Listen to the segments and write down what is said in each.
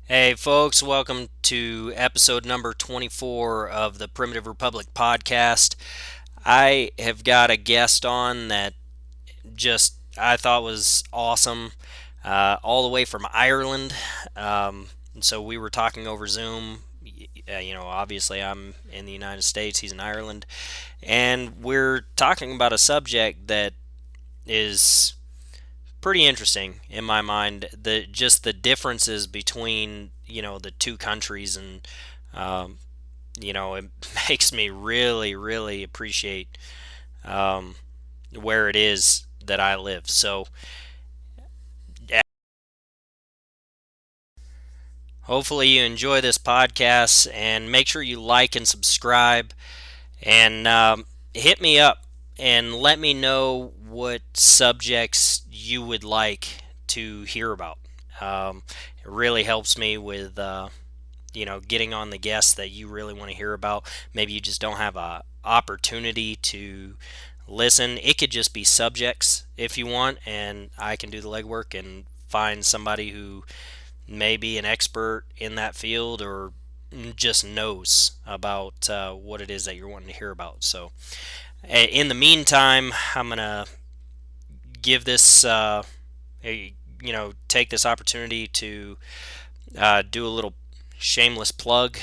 Hey, folks, welcome to episode number 24 of the Primitive Republic podcast. I have got a guest on that just I thought was awesome, all the way from Ireland. So we were talking over Zoom. Obviously, I'm in the United States, he's in Ireland, and we're talking about a subject that is pretty interesting in my mind. The differences between the two countries, and um, it makes me really appreciate um, where it is that I live. So hopefully you enjoy this podcast, and make sure you like and subscribe, and hit me up and let me know what subjects you would like to hear about. It really helps me with getting on the guests that you really want to hear about. Maybe you just don't have a opportunity to listen. It could just be subjects if you want, and I can do the legwork and find somebody who may be an expert in that field or just knows about what it is that you're wanting to hear about. So, in the meantime, I'm gonna give this, take this opportunity to do a little shameless plug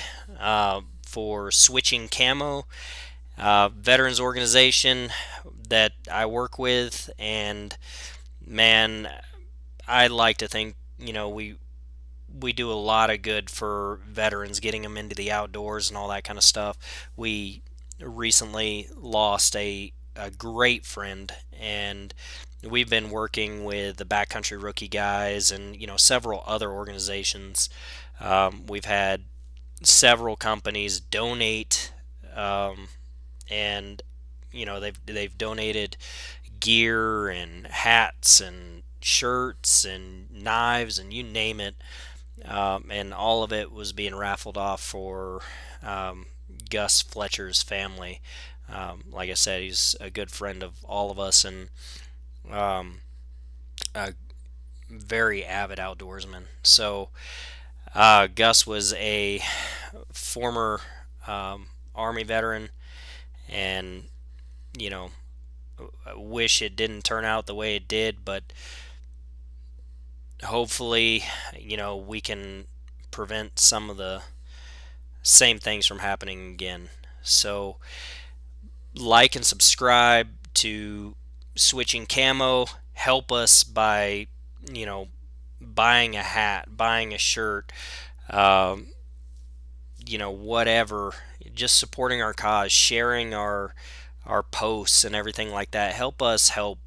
for Switching Camo, veterans organization that I work with, and man, I like to think we do a lot of good for veterans, getting them into the outdoors and all that kind of stuff. We recently lost a great friend, and we've been working with the Backcountry Rookie guys and several other organizations. We've had several companies donate, and they've donated gear and hats and shirts and knives and you name it, and all of it was being raffled off for Gus Fletcher's family. Like I said, he's a good friend of all of us, and um, a very avid outdoorsman. So Gus was a former Army veteran, and you know, I wish it didn't turn out the way it did, but hopefully, we can prevent some of the same things from happening again. So, like and subscribe to Switching Camo. Help us by, you know, buying a hat, buying a shirt, um, whatever. Just supporting our cause, sharing our posts and everything like that. Help us help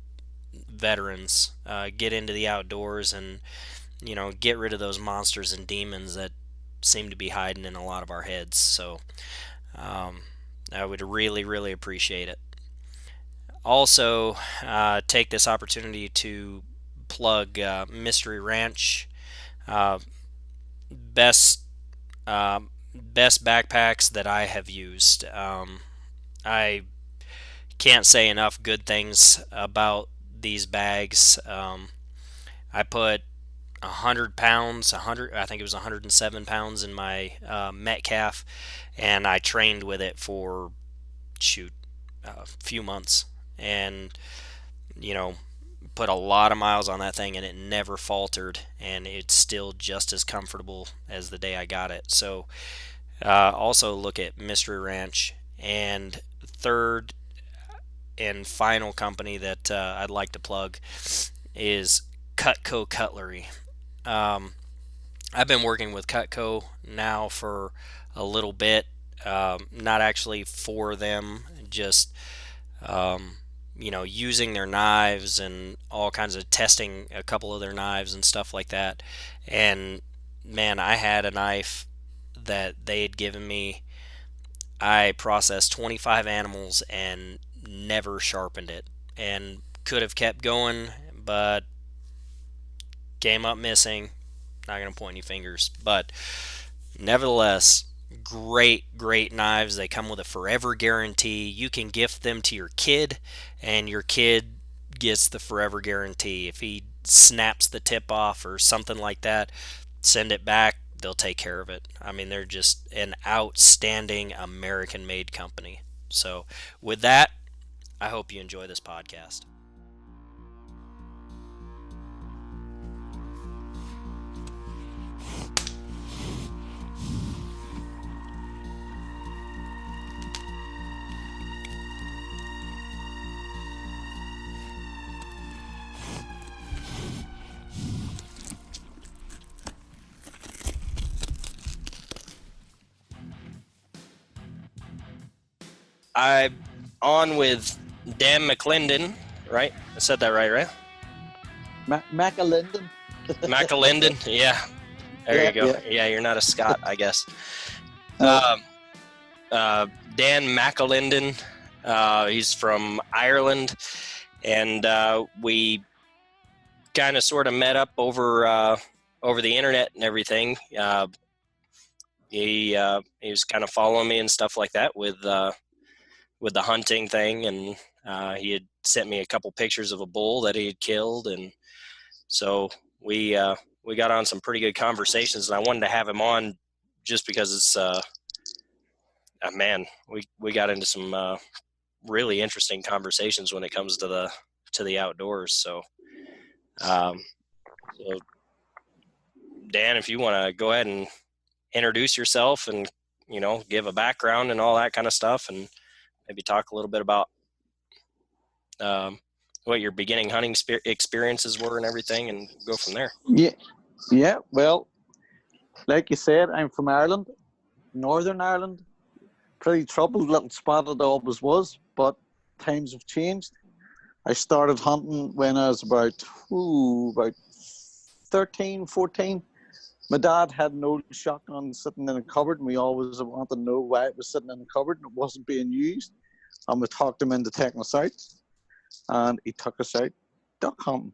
veterans get into the outdoors and get rid of those monsters and demons that seem to be hiding in a lot of our heads. So um, I would really appreciate it. Also, take this opportunity to plug Mystery Ranch. Uh, best best backpacks that I have used. I can't say enough good things about these bags. I put 100 pounds, 100, I think it was 107 pounds in my Metcalf, and I trained with it for a few months, and you know put a lot of miles on that thing, and it never faltered, and it's still just as comfortable as the day I got it. So also look at Mystery Ranch. And third and final company that I'd like to plug is Cutco Cutlery. Um, I've been working with Cutco now for a little bit. Not actually for them, just using their knives and all kinds of testing a couple of their knives and stuff like that. And man, I had a knife that they had given me. I processed 25 animals and never sharpened it, and could have kept going, but came up missing. Not going to point any fingers, but nevertheless, great knives. They come with a forever guarantee. You can gift them to your kid, and your kid gets the forever guarantee. If he snaps the tip off or something like that, send it back. they'll take care of it. I mean, they're just an outstanding American-made company. So, with that, I hope you enjoy this podcast. I'm on with Dan McAlindin, right? I said that right? McAlindin. McAlindin, yeah. There you go. Yeah. Yeah, you're not a Scot, I guess. No. Dan McAlindin, he's from Ireland, and we kind of sort of met up over the internet and everything. He was kind of following me and stuff like that with the hunting thing, and he had sent me a couple pictures of a bull that he had killed, and so we got on some pretty good conversations, and I wanted to have him on just because it's man, we got into some really interesting conversations when it comes to the outdoors. So Dan, if you want to go ahead and introduce yourself and give a background and all that kind of stuff, and maybe talk a little bit about what your beginning hunting experiences were and everything, and go from there. Yeah. Well, like you said, I'm from Ireland, Northern Ireland. Pretty troubled little spot it always was, but times have changed. I started hunting when I was about 13, 14. My dad had an old shotgun sitting in a cupboard, and we always wanted to know why it was sitting in the cupboard and it wasn't being used. And we talked him into taking us out, and he took us out duck hunting.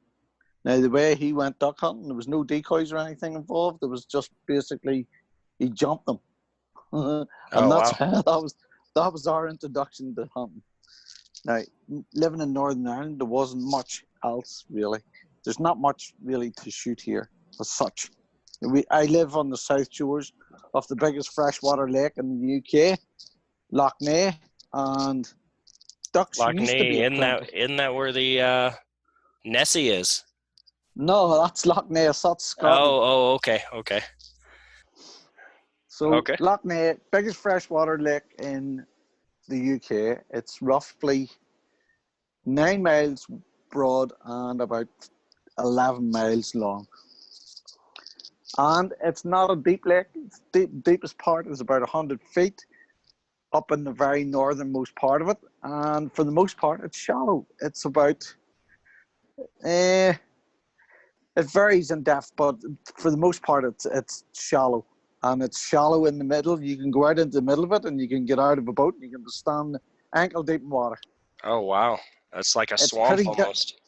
Now, the way he went duck hunting, there was no decoys or anything involved. It was just basically he jumped them. And wow. that was our introduction to hunting. Now, living in Northern Ireland, there wasn't much else really. There's not much really to shoot here as such. I live on the south shores of the biggest freshwater lake in the UK, Loch Ness, and ducks Loch used to be Ness, isn't that where the Nessie is? No, that's Loch Ness. That's Scotland. Okay. So okay. Loch Ness, biggest freshwater lake in the UK. It's roughly 9 miles broad and about 11 miles long. And it's not a deep lake. Deepest part is about 100 feet up in the very northernmost part of it. And for the most part, it's shallow. It's about, it varies in depth, but for the most part, it's shallow. And it's shallow in the middle. You can go out into the middle of it, and you can get out of a boat, and you can stand ankle deep in water. Oh, wow. That's like a swamp almost.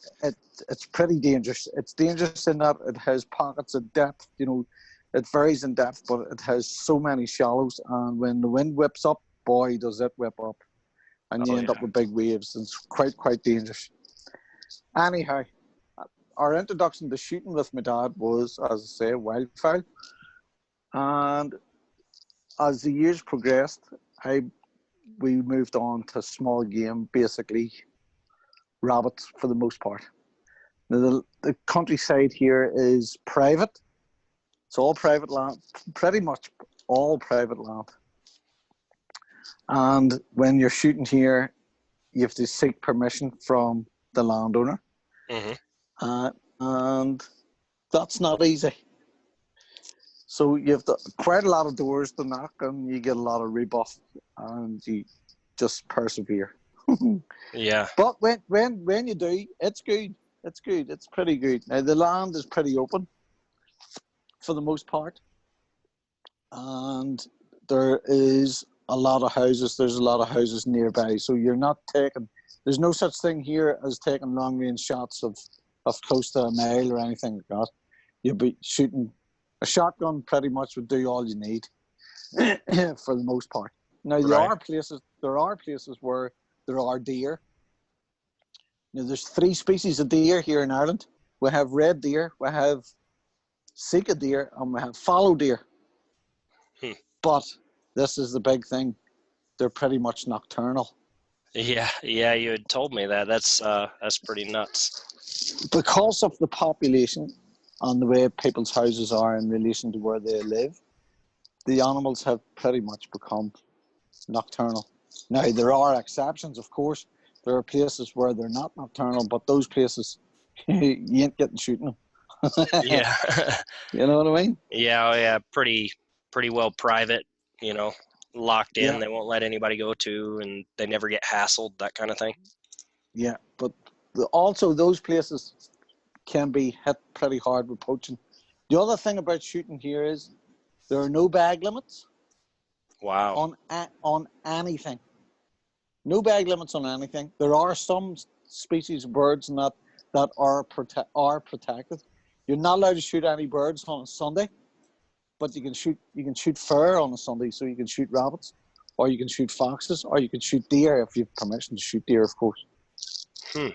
It's pretty dangerous. It's dangerous in that it has pockets of depth. It varies in depth, but it has so many shallows. And when the wind whips up, boy, does it whip up. And you end up with big waves. It's quite dangerous. Anyhow, our introduction to shooting with my dad was, as I say, wildfowl. And as the years progressed, we moved on to small game, basically rabbits for the most part. Now, the countryside here is private. It's all private land, pretty much all private land. And when you're shooting here, you have to seek permission from the landowner. Mm-hmm. And that's not easy. So you have quite a lot of doors to knock, and you get a lot of rebuff, and you just persevere. Yeah. But when you do, it's good. It's good. It's pretty good. Now, the land is pretty open for the most part, and there is a lot of houses. There's a lot of houses nearby, so you're not taking. There's no such thing here as taking long range shots of close to a mile or anything like that. You'll be shooting. A shotgun pretty much would do all you need for the most part. Now, there are places where there are deer. Now, there's 3 species of deer here in Ireland. We have red deer, we have sika deer, and we have fallow deer. Hmm. But this is the big thing. They're pretty much nocturnal. Yeah, you had told me that. That's pretty nuts. Because of the population and the way people's houses are in relation to where they live, the animals have pretty much become nocturnal. Now, there are exceptions, of course. There are places where they're not nocturnal, but those places, you ain't getting shooting them. Yeah. You know what I mean? Yeah, pretty well private, you know, locked in. Yeah, They won't let anybody go to, and they never get hassled, that kind of thing. yeah. But also, those places can be hit pretty hard with poaching. The other thing about shooting here is there are no bag limits Wow. on anything. No bag limits on anything. There are some species of birds that are protected. You're not allowed to shoot any birds on a Sunday, but you can shoot fur on a Sunday. So you can shoot rabbits, or you can shoot foxes, or you can shoot deer if you have permission to shoot deer, of course. Hmm.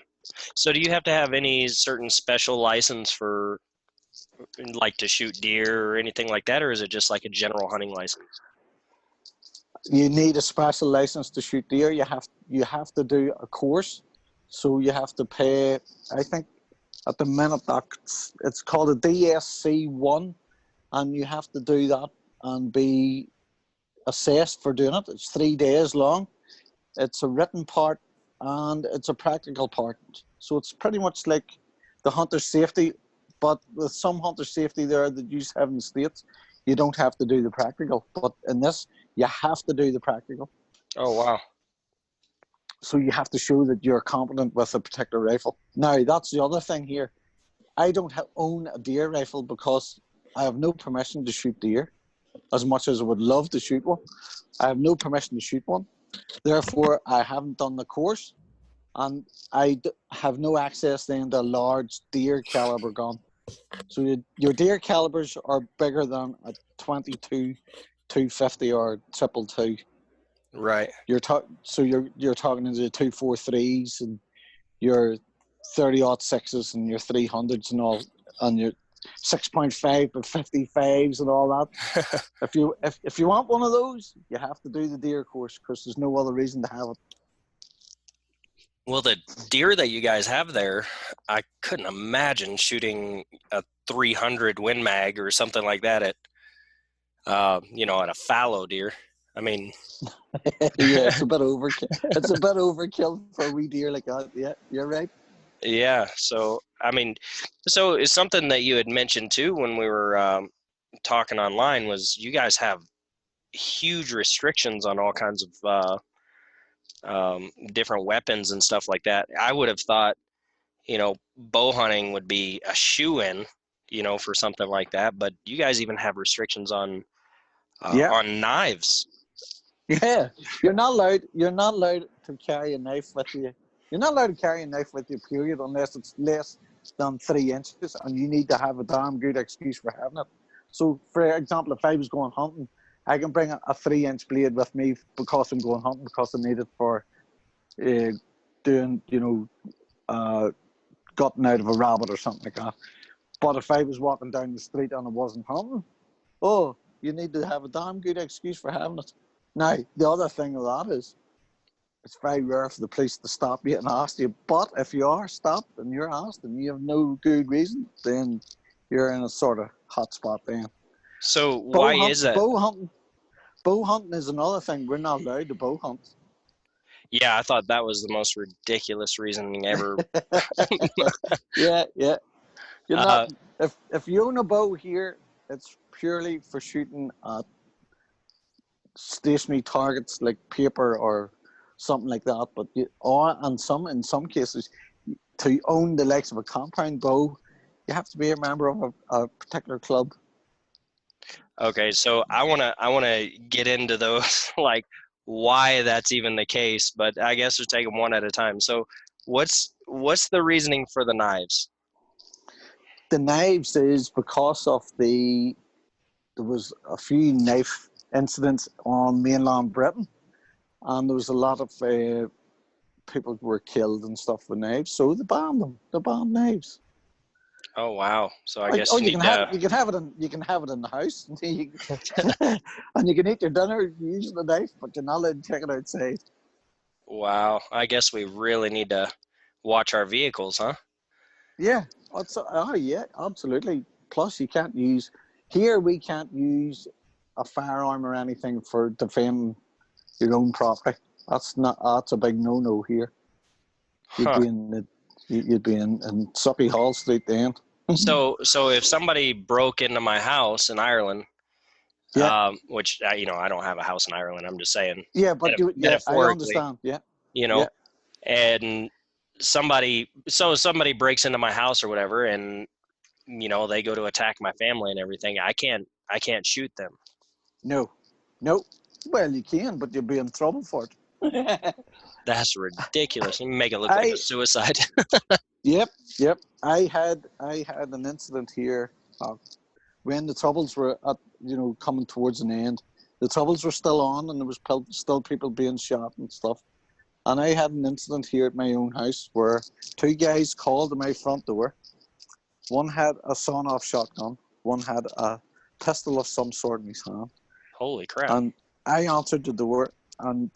So do you have to have any certain special license for like to shoot deer or anything like that, or is it just like a general hunting license? You need a special license to shoot deer. You have to do a course, so you have to pay. I think at the minute that it's called a DSC 1, and you have to do that and be assessed for doing it. It's 3 days long. It's a written part and it's a practical part. So it's pretty much like the hunter safety, but with some hunter safety there that you have in the States, you don't have to do the practical. But in this, you have to do the practical. Oh, wow. So you have to show that you're competent with a particular rifle. Now, that's the other thing here. I don't own a deer rifle because I have no permission to shoot deer, as much as I would love to shoot one. I have no permission to shoot one. Therefore, I haven't done the course, and have no access then to a large deer caliber gun. So your deer calibers are bigger than a 22, 250 or triple two. Right. You're talking into 243s and your 30-06s and your 300s and all, and your 6.5 and 55s and all that. If you want one of those, you have to do the deer course because there's no other reason to have it. Well, the deer that you guys have there, I couldn't imagine shooting a 300 Win Mag or something like that at at a fallow deer. I mean, Yeah, it's a bit overkill. It's a bit overkill for a wee deer like that. Yeah, you're right. yeah. So, I mean, so it's something that you had mentioned too when we were talking online was you guys have huge restrictions on all kinds of different weapons and stuff like that. I would have thought, bow hunting would be a shoe-in, for something like that. But you guys even have restrictions Yeah, on knives. yeah. You're not allowed to carry a knife with you. You're not allowed to carry a knife with you, period, unless it's less than 3 inches, and you need to have a damn good excuse for having it. So, for example, if I was going hunting, I can bring a 3-inch blade with me because I'm going hunting because I need it for uh, doing, gutting out of a rabbit or something like that. But if I was walking down the street and I wasn't hunting, oh, you need to have a damn good excuse for having it. Now, the other thing of that is, it's very rare for the police to stop you and ask you. But if you are stopped and you're asked and you have no good reason, then you're in a sort of hot spot then. So why Bow is hunt, that? bow hunting is another thing. We're not allowed to bow hunt. Yeah, I thought that was the most ridiculous reasoning ever. Yeah, yeah. You're not. Uh, If you own a bow here, it's purely for shooting at stationary targets like paper or something like that. But in some cases, to own the likes of a compound bow, you have to be a member of a particular club. okay, so I wanna get into those like why that's even the case, but I guess we'll take them one at a time. So what's the reasoning for the knives? The knives is because of there was a few knife incidents on mainland Britain, and there was a lot of people were killed and stuff with knives, so they banned them. They banned knives. Oh wow! So I Oh, guess you you need can have to. it. You can have it in the house, and you can eat your dinner using the knife, but you're not allowed to take it outside. Wow, I guess we really need to watch our vehicles, huh? Yeah, yeah, absolutely. Plus, you can't use here. We can't use a firearm or anything for defending your own property. That's a big no here. You'd Huh. be in you'd be in Suppy Hall Street then. So if somebody broke into my house in Ireland, Yeah, which I don't have a house in Ireland. I'm just saying, yeah, but yeah, I metaphorically, understand. Yeah, you know, yeah, and somebody breaks into my house or whatever, and they go to attack my family and everything. I can't shoot them. no, no. Well, you can, but you'll be in trouble for it. That's ridiculous. You make it look like a I suicide. Yep, yep. I had an incident here uh, when the troubles were coming towards an end. The troubles were still on, and there was still people being shot and stuff. And I had an incident here at my own house where two guys called to my front door. One had a sawn-off shotgun. One had a pistol of some sort in his hand. Holy crap! And I answered the door and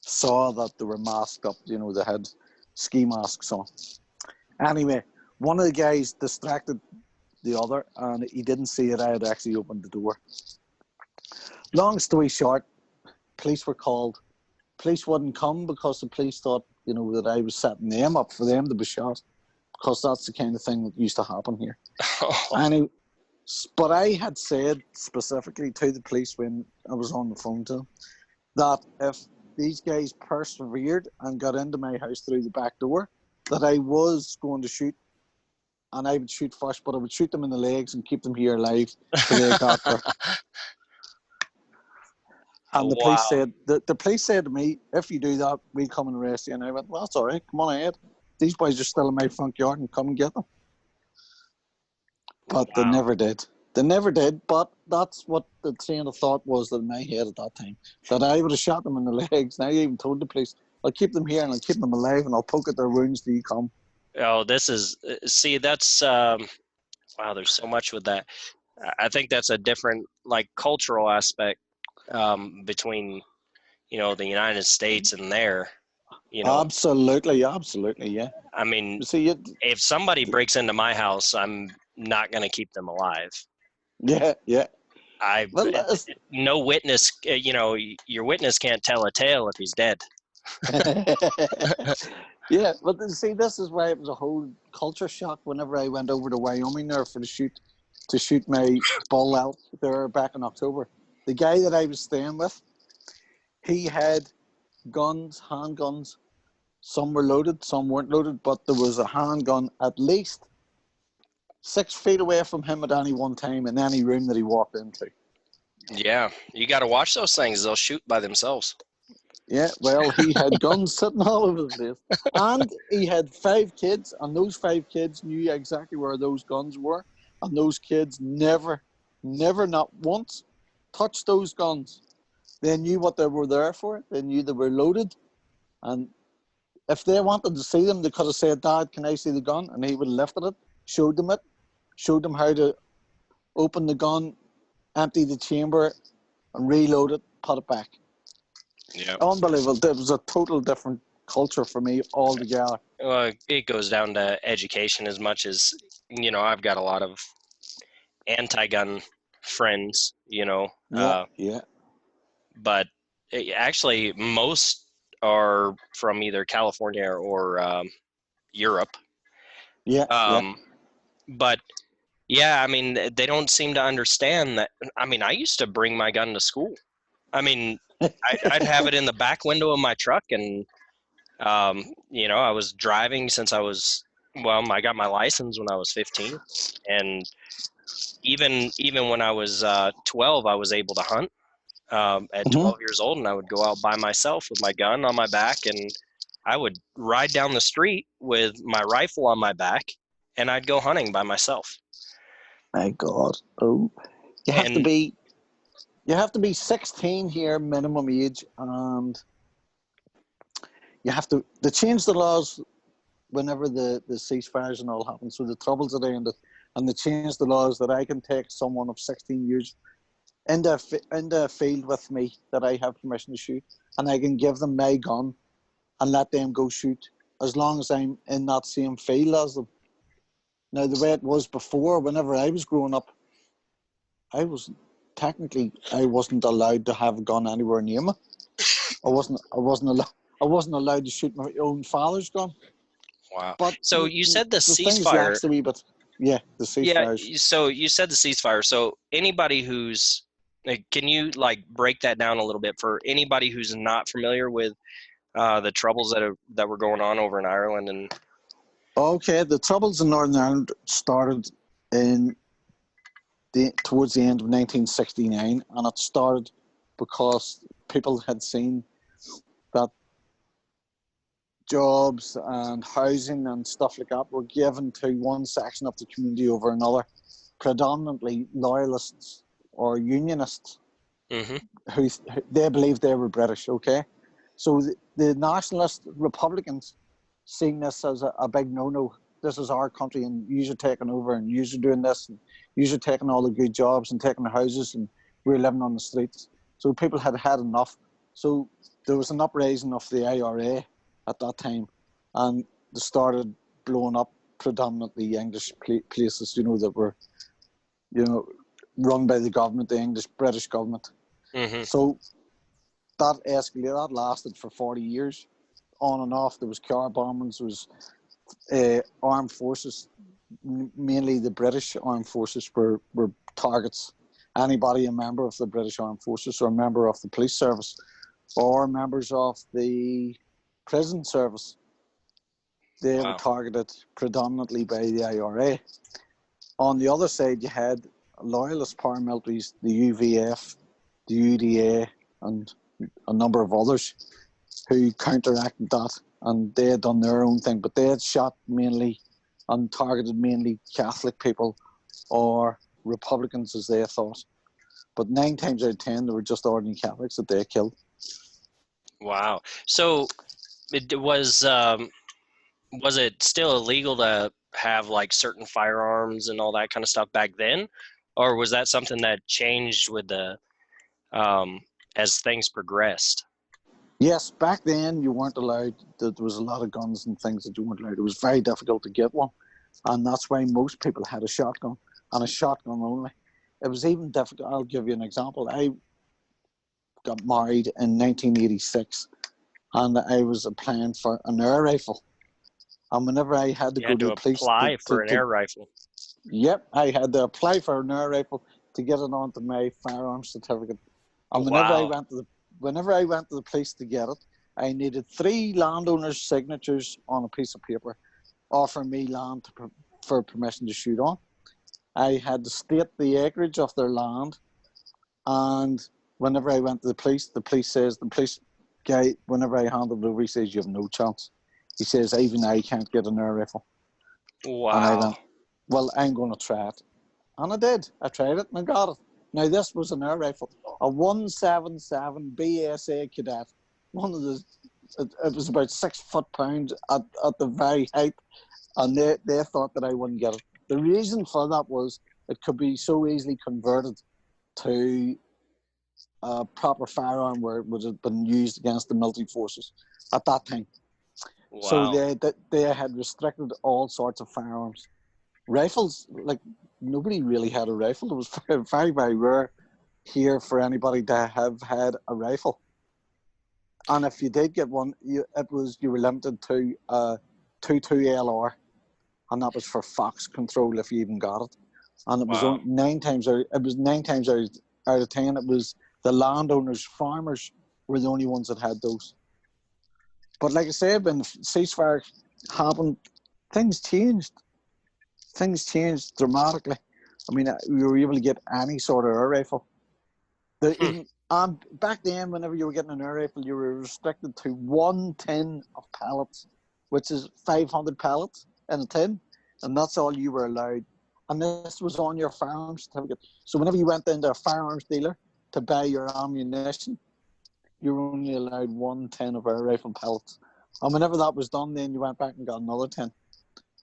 saw that they were masked up. They had ski masks on. Anyway, one of the guys distracted the other, and he didn't see it. I had actually opened the door. Long story short, police were called. Police wouldn't come because the police thought, that I was setting them up for them to be shot, because that's the kind of thing that used to happen here. Anyway, but I had said specifically to the police when I was on the phone to them that if these guys persevered and got into my house through the back door, that I was going to shoot, and I would shoot first, but I would shoot them in the legs and keep them here alive till they got there. And Wow. the police said to me, if you do that, we'll come and arrest you. And I went, well, that's all right. Come on ahead. These boys are still in my front yard and come and get them. But they Wow. never did. They never did. But that's what the train of thought was in my head at that time. That I would have shot them in the legs. And I even told the police, I'll keep them here and I'll keep them alive and I'll poke at their wounds till you come. Oh, see, that's wow. There's so much with that. I think that's a different cultural aspect between the United States and there. You know, Absolutely, absolutely, yeah. I mean, You see, if somebody breaks into my house, I'm not going to keep them alive. yeah, yeah. I Well, no witness. Your witness can't tell a tale if he's dead. yeah, but see, this is why it was a whole culture shock whenever I went over to Wyoming there to shoot my bull elk there back in October. The guy that I was staying with, he had handguns. Some were loaded, some weren't loaded, but there was a handgun at least 6 feet away from him at any one time in any room that he walked into. Yeah, you got to watch those things. They'll shoot by themselves. Yeah, well, he had guns sitting all over the place. And he had 5 kids, and those 5 kids knew exactly where those guns were. And those kids never, not once, touched those guns. They knew what they were there for. They knew they were loaded. And if they wanted to see them, they could have said, Dad, can I see the gun? And he would have lifted it, showed them how to open the gun, empty the chamber, and reload it, put it back. Yeah. Unbelievable. It was a total different culture for me altogether. Well, it goes down to education as much as I've got a lot of anti-gun friends. Yeah, yeah, But actually, most are from either California or Europe. yeah, yeah. Um, but yeah, I mean, they don't seem to understand that. I mean, I used to bring my gun to school. I mean, I'd have it in the back window of my truck, and I was driving since I got my license when I was 15, and even when I was 12, I was able to hunt at Mhm. 12 years old, and I would go out by myself with my gun on my back, and I would ride down the street with my rifle on my back, and I'd go hunting by myself. My God. Oh, you have to And be 16 here, minimum age, and you have to. They changed the laws whenever the ceasefires and all happened. So the troubles that ended, and they changed the laws that I can take someone of 16 years into a field with me that I have permission to shoot, and I can give them my gun and let them go shoot as long as I'm in that same field as them. Now, the way it was before, whenever I was growing up, I wasn't allowed to have a gun anywhere near me. I wasn't allowed to shoot my own father's gun. Wow. But So you said the the things ceasefire. laxed a wee bit. Yeah, the Yeah. ceasefires. So you said the ceasefire. So anybody who's, can you like break that down a little bit for anybody who's not familiar with the troubles that were going on over in Ireland? And Okay, the troubles in Northern Ireland started in towards the end of 1969, and it started because people had seen that jobs and housing and stuff like that were given to one section of the community over another, predominantly loyalists or unionists mm-hmm. who they believed they were British. Okay, so the nationalist Republicans seen this as a big no-no. This is our country, and you're taking over, and you're doing this, and you're taking all the good jobs and taking the houses, and we're living on the streets. So people had had enough. So there was an uprising of the IRA at that time, and they started blowing up predominantly English places, that were, run by the government, the English British government. Mm-hmm. So that escalated. That lasted for 40 years, on and off. There was car bombings. There was armed forces, mainly the British armed forces were targets. Anybody a member of the British armed forces or a member of the police service or members of the prison service, they were Wow. targeted predominantly by the IRA. On the other side, you had loyalist paramilitaries, the UVF, the UDA, and a number of others who counteracted that, and they had done their own thing, but they had shot mainly and targeted mainly Catholic people or Republicans, as they thought. But 9 times out of 10, they were just ordinary Catholics that they killed. Wow. So it was it still illegal to have like certain firearms and all that kind of stuff back then, or was that something that changed with the as things progressed? Yes, back then you weren't allowed. There was a lot of guns and things that you weren't allowed. It was very difficult to get one, and that's why most people had a shotgun and a shotgun only. It was even difficult. I'll give you an example. I got married in 1986, and I was applying for an air rifle. And whenever I had to You go had to to the police, apply for an air rifle. yep, I had to apply for an air rifle to get it onto my firearms certificate. And Wow. whenever I went to the police to get it, I needed 3 landowners' signatures on a piece of paper offering me land for permission to shoot on. I had to state the acreage of their land, and whenever I went to the police guy, whenever I handed it over, he says, "You have no chance." He says, "Even I can't get an air rifle." And I Wow. went, "Well, I'm going to try it." And I did. I tried it and I got it. Now, this was an air rifle, a 177 BSA Cadet. One of the, it was about 6 foot pounds at the very height, and they thought that I wouldn't get it. The reason for that was it could be so easily converted to a proper firearm where it would have been used against the military forces at that time. So Wow. they had restricted all sorts of firearms. Rifles, like, nobody really had a rifle. It was very, very, very rare here for anybody to have had a rifle. And if you did get one, you were limited to a 22 LR, and that was for fox control if you even got it. And it was Wow. only 9 times out. It was 9 times out of 10. It was the landowners, farmers, were the only ones that had those. But like I said, when the ceasefire happened, things changed. Things changed dramatically. I mean, we were able to get any sort of air rifle. Hmm. Back then, whenever you were getting an air rifle, you were restricted to 1 tin of pellets, which is 500 pellets in a tin, and that's all you were allowed. And this was on your firearms certificate. So whenever you went into a firearms dealer to buy your ammunition, you were only allowed 1 tin of air rifle pellets. And whenever that was done, then you went back and got another 10.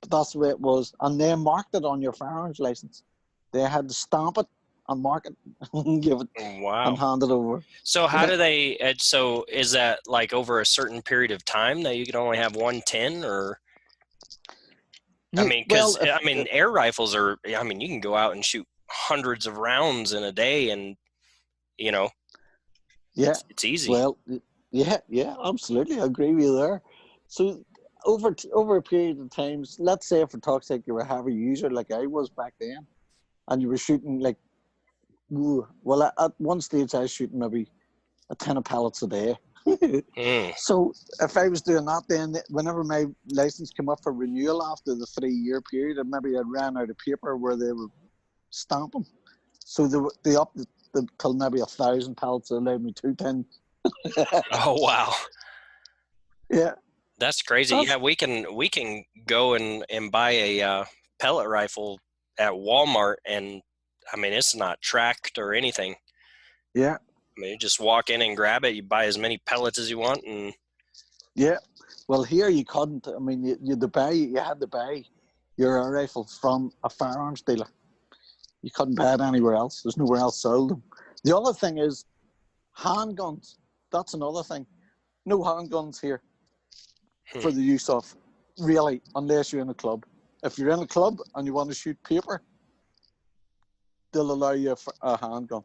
But that's the way it was. And they marked it on your firearms license. They had to stamp it and mark it and give it Wow. and hand it over. So how Yeah. do they, so is that like over a certain period of time that you can only have 110, or? I mean, Well, because, I mean, air rifles are, I mean, you can go out and shoot hundreds of rounds in a day and, you know, yeah. it's easy. Well, yeah, absolutely. I agree with you there. So over a period of times, let's say for talk's sake, you were a heavy user like I was back then, and you were shooting like, well, at one stage I was shooting maybe a 10 of pellets a day. So if I was doing that, then whenever my license came up for renewal after the 3-year period, and maybe I ran out of paper where they would stamp them, so they upped it till maybe 1,000 pellets. They allowed me 210. Oh, wow. Yeah, That's crazy. that's Yeah, we can go and buy a pellet rifle at Walmart, and I mean, it's not tracked or anything. yeah. I mean, you just walk in and grab it. You buy as many pellets as you want, and Yeah, well, here you couldn't. I mean, you had to buy your rifle from a firearms dealer. You couldn't buy it anywhere else. There's nowhere else sold them. The other thing is handguns. That's another thing. No handguns here for the use of, really, unless you're in a club. If you're in a club and you want to shoot paper, they'll allow you a handgun.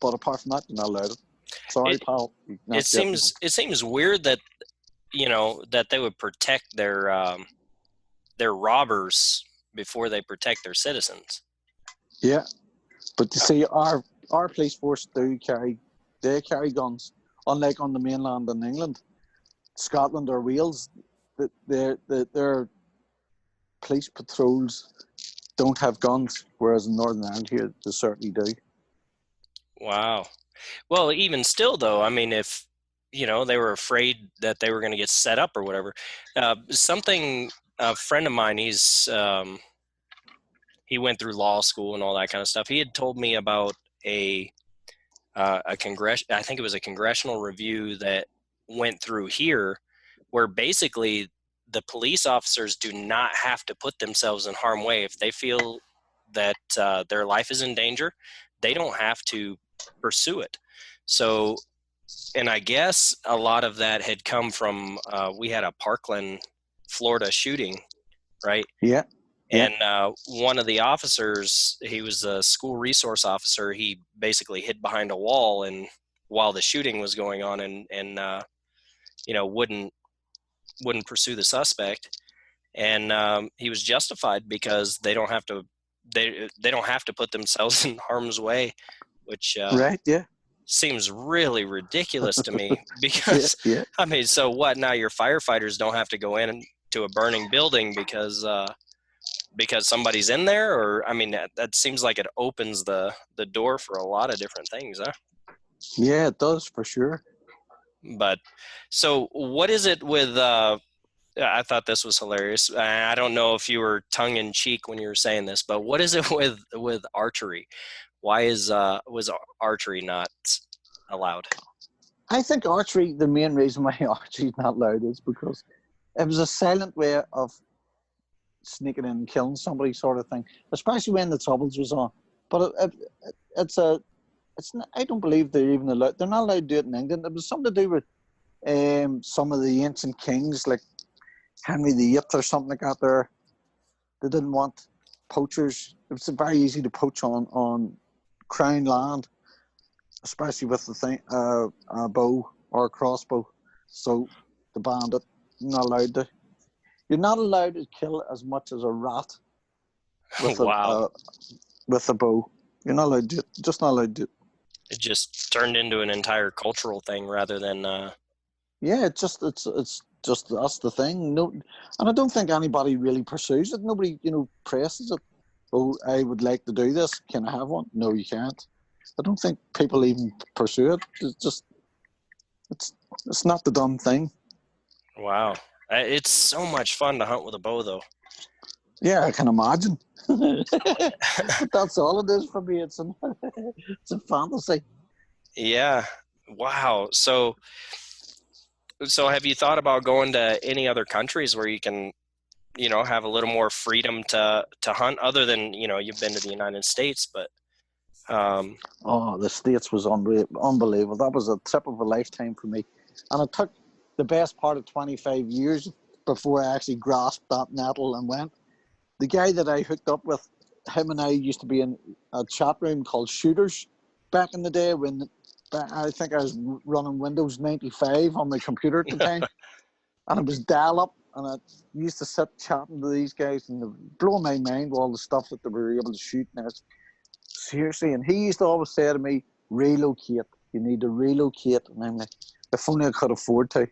But apart from that, you're not allowed it. Sorry, pal. It seems weird that, you know, that they would protect their robbers before they protect their citizens. Yeah, but you see, our police force carry guns, unlike on the mainland in England, Scotland or Wales. Their police patrols don't have guns, whereas in Northern Ireland here they certainly do. Wow. Well, even still, though, I mean, if, you know, they were afraid that they were going to get set up or whatever, a friend of mine, he went through law school and all that kind of stuff. He had told me about I think it was a congressional review that went through here, where basically the police officers do not have to put themselves in harm's way. If they feel that their life is in danger, they don't have to pursue it. So, and I guess a lot of that had come from, we had a Parkland, Florida shooting, right? Yeah. And one of the officers, he was a school resource officer. He basically hid behind a wall, and while the shooting was going on, and you know, wouldn't pursue the suspect. And he was justified because they don't have to put themselves in harm's way, which Right. Yeah. seems really ridiculous to me. Because yeah. I mean, so what? Now your firefighters don't have to go into a burning building because somebody's in there? Or, I mean, that seems like it opens the door for a lot of different things, huh? Yeah, it does for sure. But so what is it with I thought this was hilarious. I don't know if you were tongue in cheek when you were saying this, but what is it with archery? Why was archery not allowed? I think archery, the main reason why archery is not allowed is because it was a silent way of sneaking in and killing somebody, sort of thing, especially when the troubles was on. But it's not, I don't believe they're even allowed. They're not allowed to do it in England. It was something to do with some of the ancient kings, like Henry VIII or something like that. There, they didn't want poachers. It was very easy to poach on crown land, especially with the thing, a bow or a crossbow. So the bandit, not allowed to. You're not allowed to kill as much as a rat with Wow. with a bow. You're not allowed to. Just not allowed to. It just turned into an entire cultural thing rather than Yeah, it's just that's the thing. No, and I don't think anybody really pursues it. Nobody, presses it. Oh, I would like to do this. Can I have one? No, you can't. I don't think people even pursue it. It's just it's not the done thing. Wow. It's so much fun to hunt with a bow, though. Yeah, I can imagine. But that's all it is for me. It's a fantasy. Yeah. Wow. So So have you thought about going to any other countries where you can, have a little more freedom to hunt other than, you've been to the United States, but Oh, the States was unbelievable. That was a trip of a lifetime for me. And it took the best part of 25 years before I actually grasped that nettle and went. The guy that I hooked up with, him and I used to be in a chat room called Shooters back in the day when I think I was running Windows 95 on my computer at the time. And it was dial up. And I used to sit chatting to these guys and blow my mind with all the stuff that they were able to shoot. And I was, seriously. And he used to always say to me, relocate. You need to relocate. And I'm like, if only I could afford to.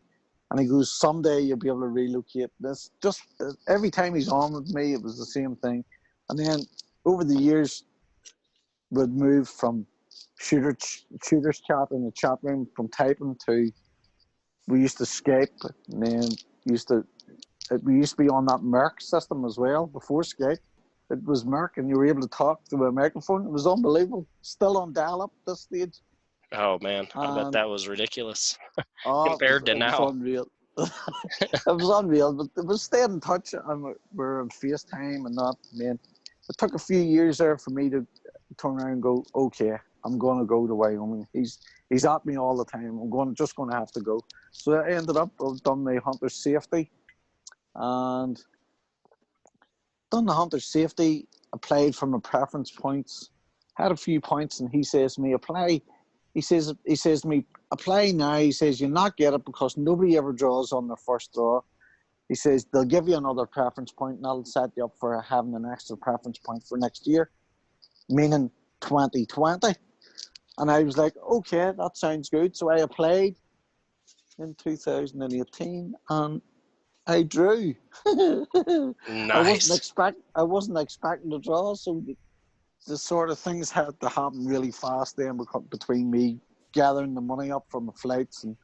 And he goes, someday you'll be able to relocate. This just every time he's on with me, it was the same thing. And then over the years, we'd move from shooters chat in the chat room from typing to we used to Skype, and then we used to be on that Merc system as well before Skype. It was Merc, and you were able to talk through a microphone. It was unbelievable. Still on dial-up at this stage. oh man, I bet And that was ridiculous oh, compared to it was now. unreal. It was unreal, but it was staying in touch, and we're on FaceTime and that. Man, it took a few years there for me to turn around and go, okay, I'm going to go to Wyoming. He's at me all the time. Just going to have to go. So I ended up, I've done my hunter safety, and done the hunter safety. Applied for my preference points, had a few points, and he says to me, apply. He says to me, apply now. He says you'll not get it because nobody ever draws on their first draw. He says they'll give you another preference point, and that'll set you up for having an extra preference point for next year, meaning 2020. And I was like, okay, that sounds good. So I applied in 2018, and I drew. Nice. I wasn't expecting to draw, so the sort of things had to happen really fast then between me gathering the money up for my flights and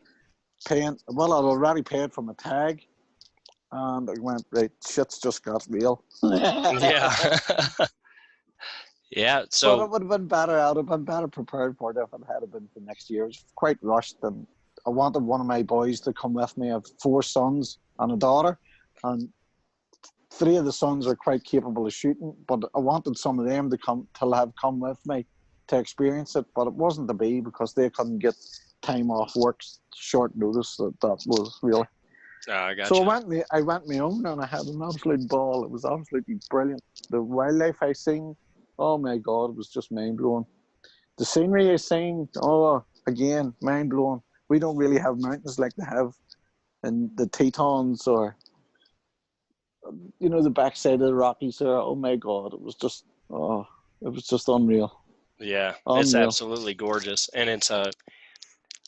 paying. Well, I'd already paid for my tag, and I went, right, shit's just got real. Yeah. Yeah. But So it would have been better. I'd have been better prepared for it if it had been for next year. It was quite rushed, and I wanted one of my boys to come with me. I have 4 sons and a daughter, and 3 of the sons are quite capable of shooting. But I wanted some of them to come with me to experience it. But it wasn't to be because they couldn't get time off work, short notice. That was really. oh, I So gotcha. I went my own, and I had an absolute ball. It was absolutely brilliant. The wildlife I seen, oh my God, it was just mind blowing. The scenery I seen, oh, again, mind blowing. We don't really have mountains like they have in the Tetons or the backside of the Rockies there. Oh my God, it was just unreal, Yeah, it's unreal. absolutely gorgeous, and it's a.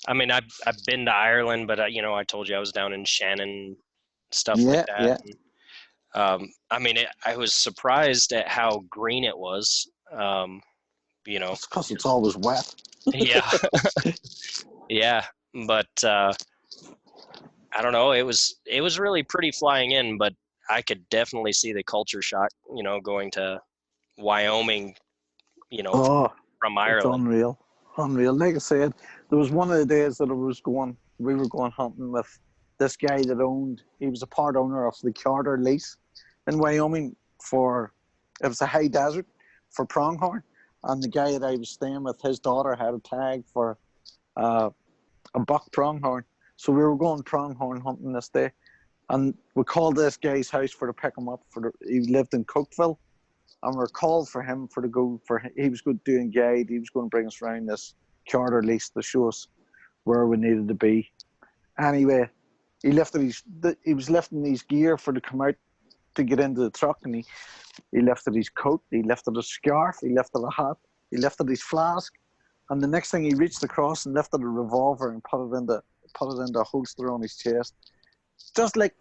I mean, I've been to Ireland, but I told you I was down in Shannon, stuff like Yeah, that. yeah. And, I mean, I was surprised at how green it was. You know, It's because it's always wet. yeah, yeah, but I don't know. It was really pretty flying in, but I could definitely see the culture shock. Going to Wyoming. You know, Oh, from it's Ireland. unreal, unreal. Like I said, there was one of the days that we were going hunting with this guy that owned. He was a part owner of the Carter lease in Wyoming it was a high desert for pronghorn, and the guy that I was staying with, his daughter had a tag for uh, a buck pronghorn. So we were going pronghorn hunting this day, and we called this guy's house to pick him up. He lived in Cokeville, and we are called for him for to go for. He was going to do a guide. He was going to bring us around this charter lease to show us where we needed to be. Anyway, he was lifting his gear for to come out to get into the truck, and he lifted his coat, he lifted his scarf, he lifted a hat, he lifted his flask, and the next thing he reached across and lifted a revolver and put it into a holster on his chest. Just like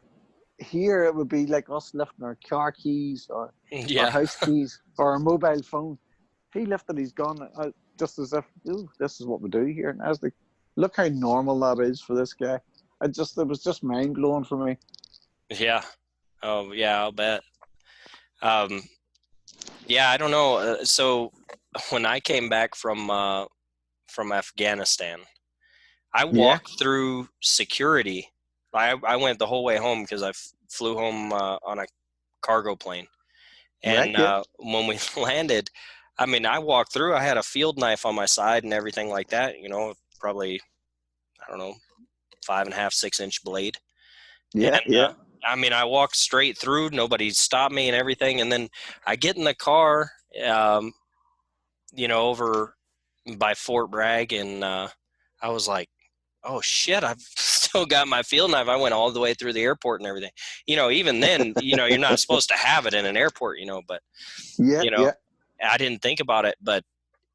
here, it would be like us lifting our car keys or our Yeah, house keys or our mobile phone. He lifted his gun just as if, ooh, this is what we do here. And I was like, look how normal that is for this guy. It was just mind blowing for me. yeah. Oh, yeah. I'll bet. Um, yeah, I don't know. So when I came back from Afghanistan, I Yeah. walked through security I went the whole way home because I flew home on a cargo plane. Right, And yeah. when we landed, I mean, I walked through, I had a field knife on my side and everything like that, probably, I don't know, 5.5, 6 inch blade. Yeah, And yeah. I mean, I walked straight through, nobody stopped me and everything. And then I get in the car, um, over by Fort Bragg, and I was like, oh shit, I've still got my field knife. I went all the way through the airport and everything. Even then, you're not supposed to have it in an airport, but, Yeah, you know, yeah. I didn't think about it, but,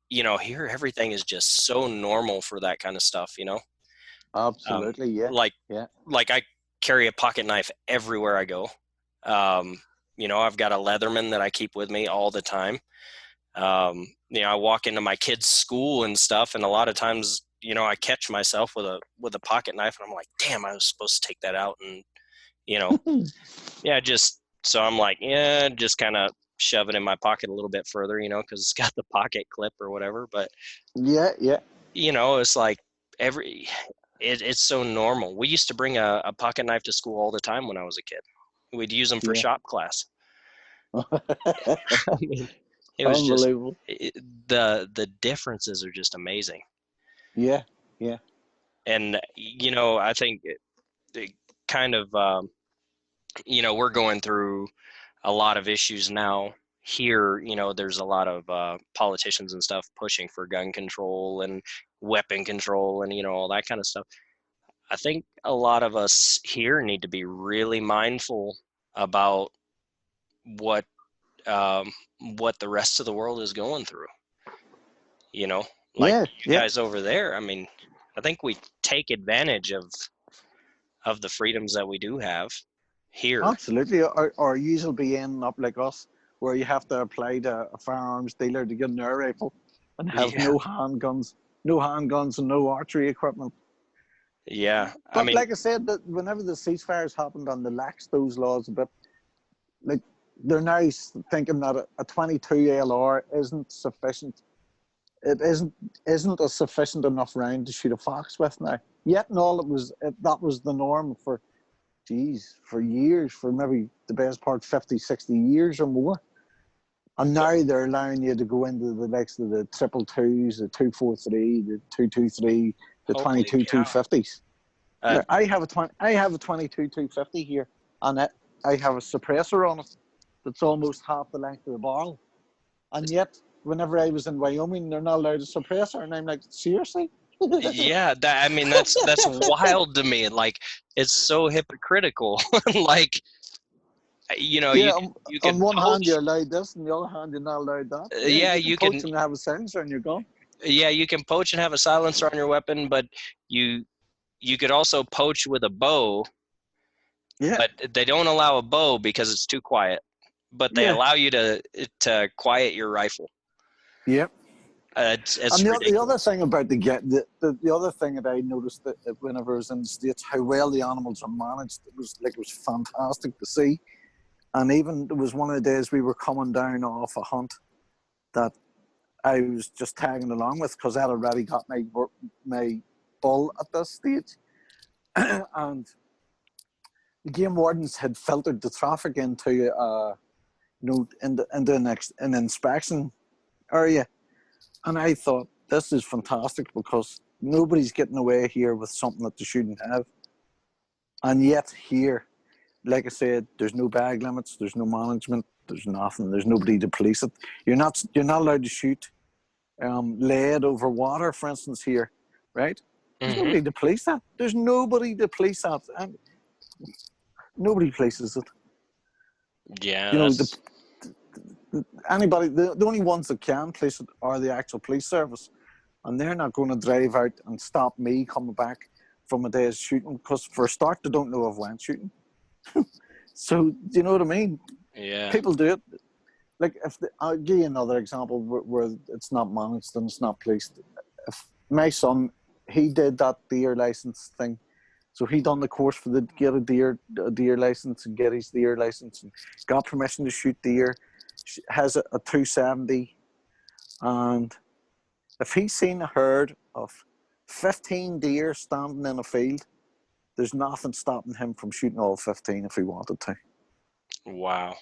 here everything is just so normal for that kind of stuff. Um, Absolutely, yeah. like, Yeah. like I carry a pocket knife everywhere I go. Um, I've got a Leatherman that I keep with me all the time. I walk into my kids' school and stuff, and a lot of times, I catch myself with a pocket knife, and I'm like, damn, I was supposed to take that out, and you know, yeah, just so I'm like, yeah, just kind of shove it in my pocket a little bit further, because it's got the pocket clip or whatever. But Yeah, yeah. it's like every it's so normal. We used to bring a pocket knife to school all the time when I was a kid. We'd use them for Yeah. shop class. I mean, it was just Unbelievable. the differences are just amazing. Yeah, yeah. And I think it kind of we're going through a lot of issues now here. There's a lot of politicians and stuff pushing for gun control and weapon control and all that kind of stuff. I think a lot of us here need to be really mindful about what um, what the rest of the world is going through. you know like Yeah, you yeah. guys over there. I mean, I think we take advantage of the freedoms that we do have here. Absolutely. Or you'll be ending up like us, where you have to apply to a firearms dealer to get an air rifle and have Yeah, no handguns and no archery equipment. yeah. I But mean, like I said, that whenever the ceasefires happened and they laxed those laws a bit, like they're now thinking that a 22 LR isn't sufficient. It isn't a sufficient enough round to shoot a fox with now. Yet and all, that was the norm for, geez, for years, for maybe the best part 50, 60 years or more. And now they're allowing you to go into the likes of the triple twos, the 243, the 223, the holy 22 cow. 250s. Uh, Now, I have a 22 250 here, and I have a suppressor on it that's almost half the length of the barrel. And yet, whenever I was in Wyoming, they're not allowed a suppressor, and I'm like, seriously? yeah, I mean, that's wild to me. Like, it's so hypocritical. Like, Yeah, you on could one hand poach. you're allowed this, and the other hand you're not allowed that. Yeah, Yeah, you can poach and have a silencer, and you're gone. you can poach and have a silencer on your weapon, but you you could also poach with a bow, Yeah, but they don't allow a bow because it's too quiet. But they yeah, allow you to quiet your rifle. yeah. It's And the other ridiculous. thing about the other thing that I noticed that whenever I was in the States, how well the animals are managed. It was fantastic to see. And even it was one of the days we were coming down off a hunt that I was just tagging along with because I'd already got my bull at this stage, and the game wardens had filtered the traffic into into an inspection area, and I thought this is fantastic because nobody's getting away here with something that they shouldn't have, and yet here, like I said, there's no bag limits, there's no management, there's nothing, there's nobody to police it. You're not allowed to shoot lead over water, for instance, here, right? There's Hmm. nobody to police that. There's nobody to police that, and nobody polices it. Yeah, You know, that's the only ones that can police it are the actual police service, and they're not going to drive out and stop me coming back from a day's shooting because, for a start, they don't know I've went shooting. So, do you know what I mean? yeah. People do it. Like, I'll give you another example where it's not managed and it's not policed. If my son, he did that deer license thing. So he done the course for the get a deer license and get his deer license and got permission to shoot deer. Has a 270, and if he's seen a herd of 15 deer standing in a field, there's nothing stopping him from shooting all 15 if he wanted to. Wow.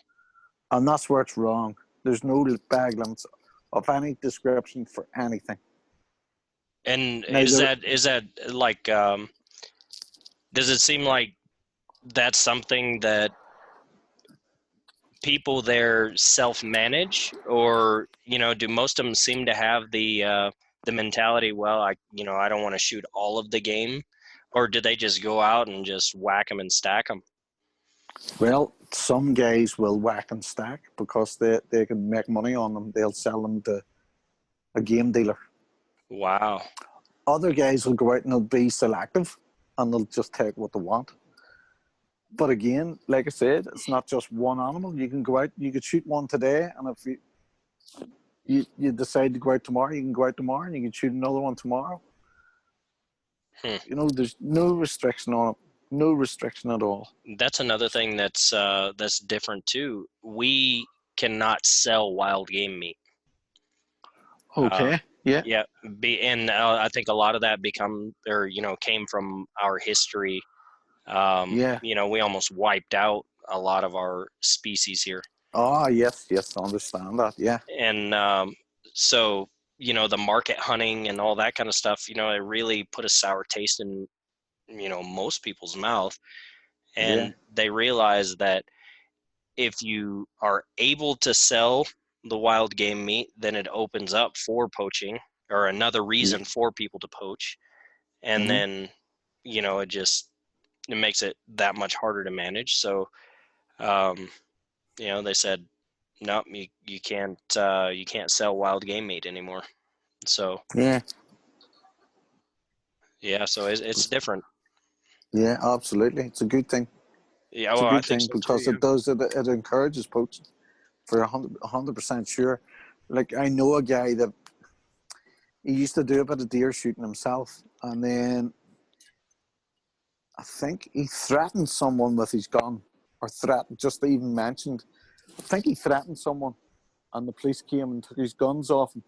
And that's where it's wrong. There's no bag limits of any description for anything. And Now, is that like does it seem like that's something that people there self-manage, or do most of them seem to have the mentality, well, I don't want to shoot all of the game, or do they just go out and just whack them and stack them? well, some guys will whack and stack because they can make money on them. They'll sell them to a game dealer. Wow. Other guys will go out and they'll be selective and they'll just take what they want. But again, like I said, it's not just one animal. You can go out, you could shoot one today, and if you decide to go out tomorrow, you can go out tomorrow and you can shoot another one tomorrow. There's no restriction on it. No restriction at all. That's another thing that's different too. We cannot sell wild game meat. Okay. Yeah. Yeah. And I think a lot of that came from our history. Yeah. We almost wiped out a lot of our species here. Oh, yes, I understand that. Yeah. And so the market hunting and all that kind of stuff, it really put a sour taste in most people's mouth. And they realize that if you are able to sell the wild game meat, then it opens up for poaching, or another reason for people to poach. And then it makes it that much harder to manage. So they said, nope, you can't sell wild game meat anymore. So so it's different. Yeah, absolutely. It's a good thing. Yeah, It's a well, I good think thing so because too. it encourages poaching. For 100% sure. Like, I know a guy that he used to do a bit of deer shooting himself, and then I think he threatened someone with his gun, or just even mentioned. I think he threatened someone, and the police came and took his guns off him,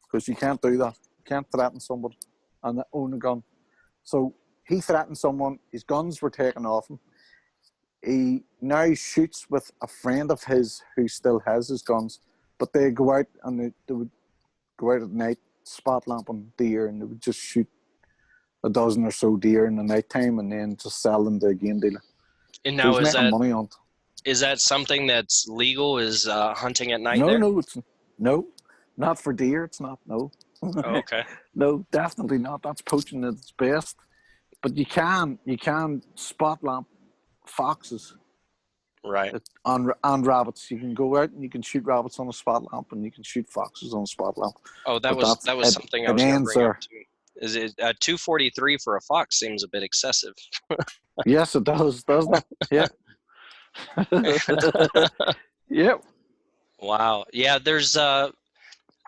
because you can't do that. You can't threaten someone and own a gun. So he threatened someone. His guns were taken off him. He now shoots with a friend of his who still has his guns, but they go out and they would go out at night, spot lamping deer, and they would just shoot a dozen or so deer in the night time and then just sell them to a game dealer. And So now he's making money on it. is that something that's legal? Is hunting at night No, there? no, not for deer. It's not. No. Oh, okay. No, definitely not. That's poaching at its best. But you can spot lamp foxes, Right. and rabbits. You can go out and you can shoot rabbits on a spot lamp, and you can shoot foxes on a spot lamp. Oh, that But was something I it was going to ends bring up there. too. Is it 243 for a fox seems a bit excessive? Yes, it does, doesn't it? Yeah. Yep. Wow. Yeah, there's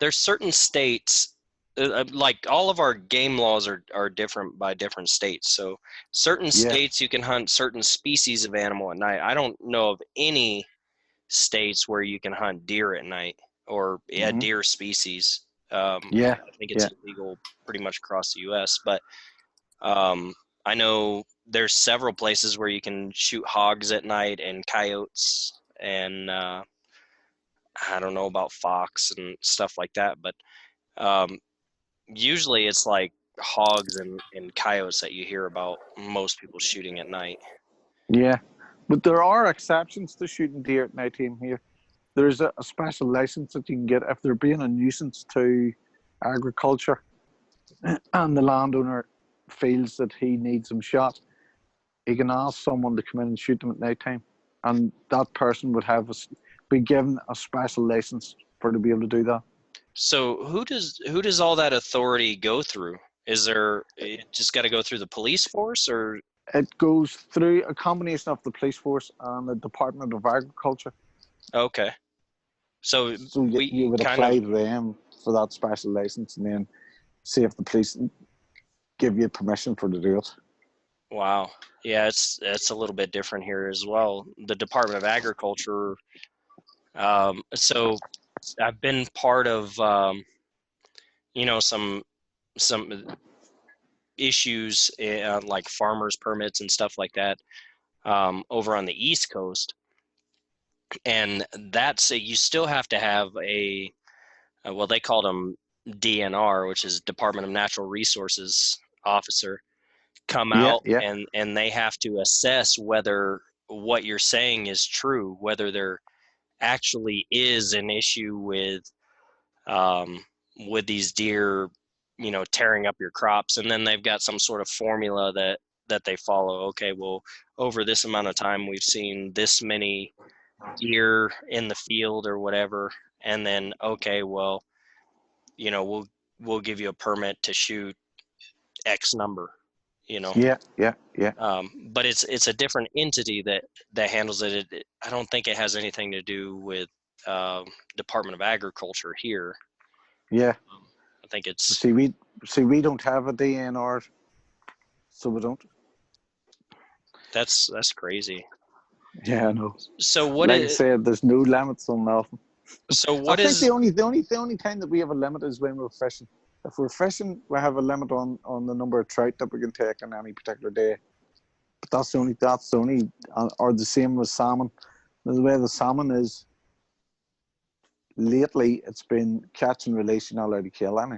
certain states, like all of our game laws are different by different states. So certain Yeah. states you can hunt certain species of animal at night. I don't know of any states where you can hunt deer at night, or deer species. Yeah. I think it's illegal pretty much across the U.S. But I know there's several places where you can shoot hogs at night and coyotes, and I don't know about fox and stuff like that. But usually it's like hogs and coyotes that you hear about most people shooting at night. Yeah. But there are exceptions to shooting deer at night time here. There's a special license that you can get if they're being a nuisance to agriculture and the landowner feels that he needs them shot. He can ask someone to come in and shoot them at night time, and that person would be given a special license to be able to do that. So who does all that authority go through? Is it just got to go through the police force, or? It goes through a combination of the police force and the Department of Agriculture. Okay. So you we would kind of, apply to them for that special license, and then see if the police give you permission to do it. wow. Yeah, it's a little bit different here as well. The Department of Agriculture. So I've been part of, some issues like farmers permits and stuff like that over on the East Coast. And that's you still have to have well, they called them DNR, which is Department of Natural Resources officer, come Yeah, out yeah, and they have to assess whether what you're saying is true, whether there actually is an issue with these deer, tearing up your crops. And then they've got some sort of formula that they follow. Okay, well, over this amount of time, we've seen this many deer in the field or whatever. And then, okay, well, we'll give you a permit to shoot X number, you know. yeah, yeah, yeah, But it's a different entity that handles it. I don't think it has anything to do with Department of Agriculture here. yeah. I think it's We don't have a DNR, so we don't. that's crazy. Yeah, I know. So what Like I is said, there's no limits on nothing. so I what think is the only time that we have a limit is when we're fishing. If we're fishing, we have a limit on the number of trout that we can take on any particular day. But that's the only, or the same with salmon. The way the salmon is lately, it's been catch and release. You're not allowed to kill any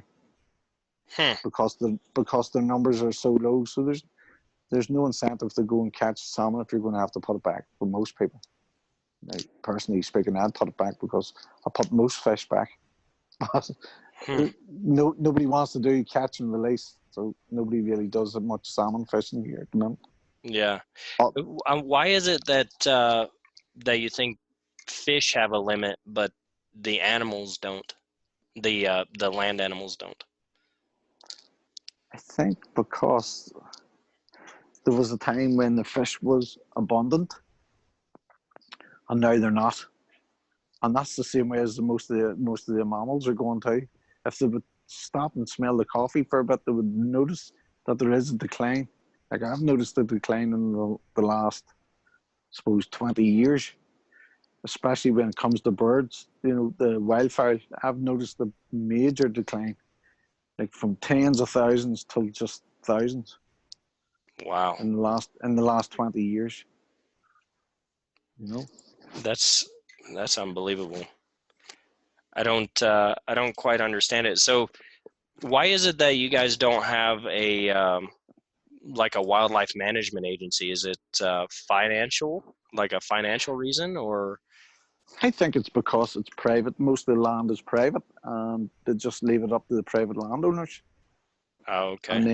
hmm, because the numbers are so low. So there's no incentive to go and catch salmon if you're going to have to put it back for most people. Like, personally speaking, I'd put it back because I put most fish back. But hmm, nobody wants to do catch and release, so nobody really does much salmon fishing here at the moment. yeah. Oh, Why is it that you think fish have a limit, but the animals don't? The land animals don't. I think because there was a time when the fish was abundant, and now they're not. And that's the same way as most of the mammals are going to. If they would stop and smell the coffee for a bit, they would notice that there is a decline. Like, I've noticed a decline in the last, I suppose, 20 years, especially when it comes to birds. The wildfowl, I've noticed a major decline, like from tens of thousands to just thousands Wow, in the last 20 years. You know, that's that's unbelievable. I don't quite understand it. So why is it that you guys don't have a like a wildlife management agency? Is it financial, like a financial reason, or I think it's because it's private. Most of the land is private, and they just leave it up to the private landowners. oh, okay.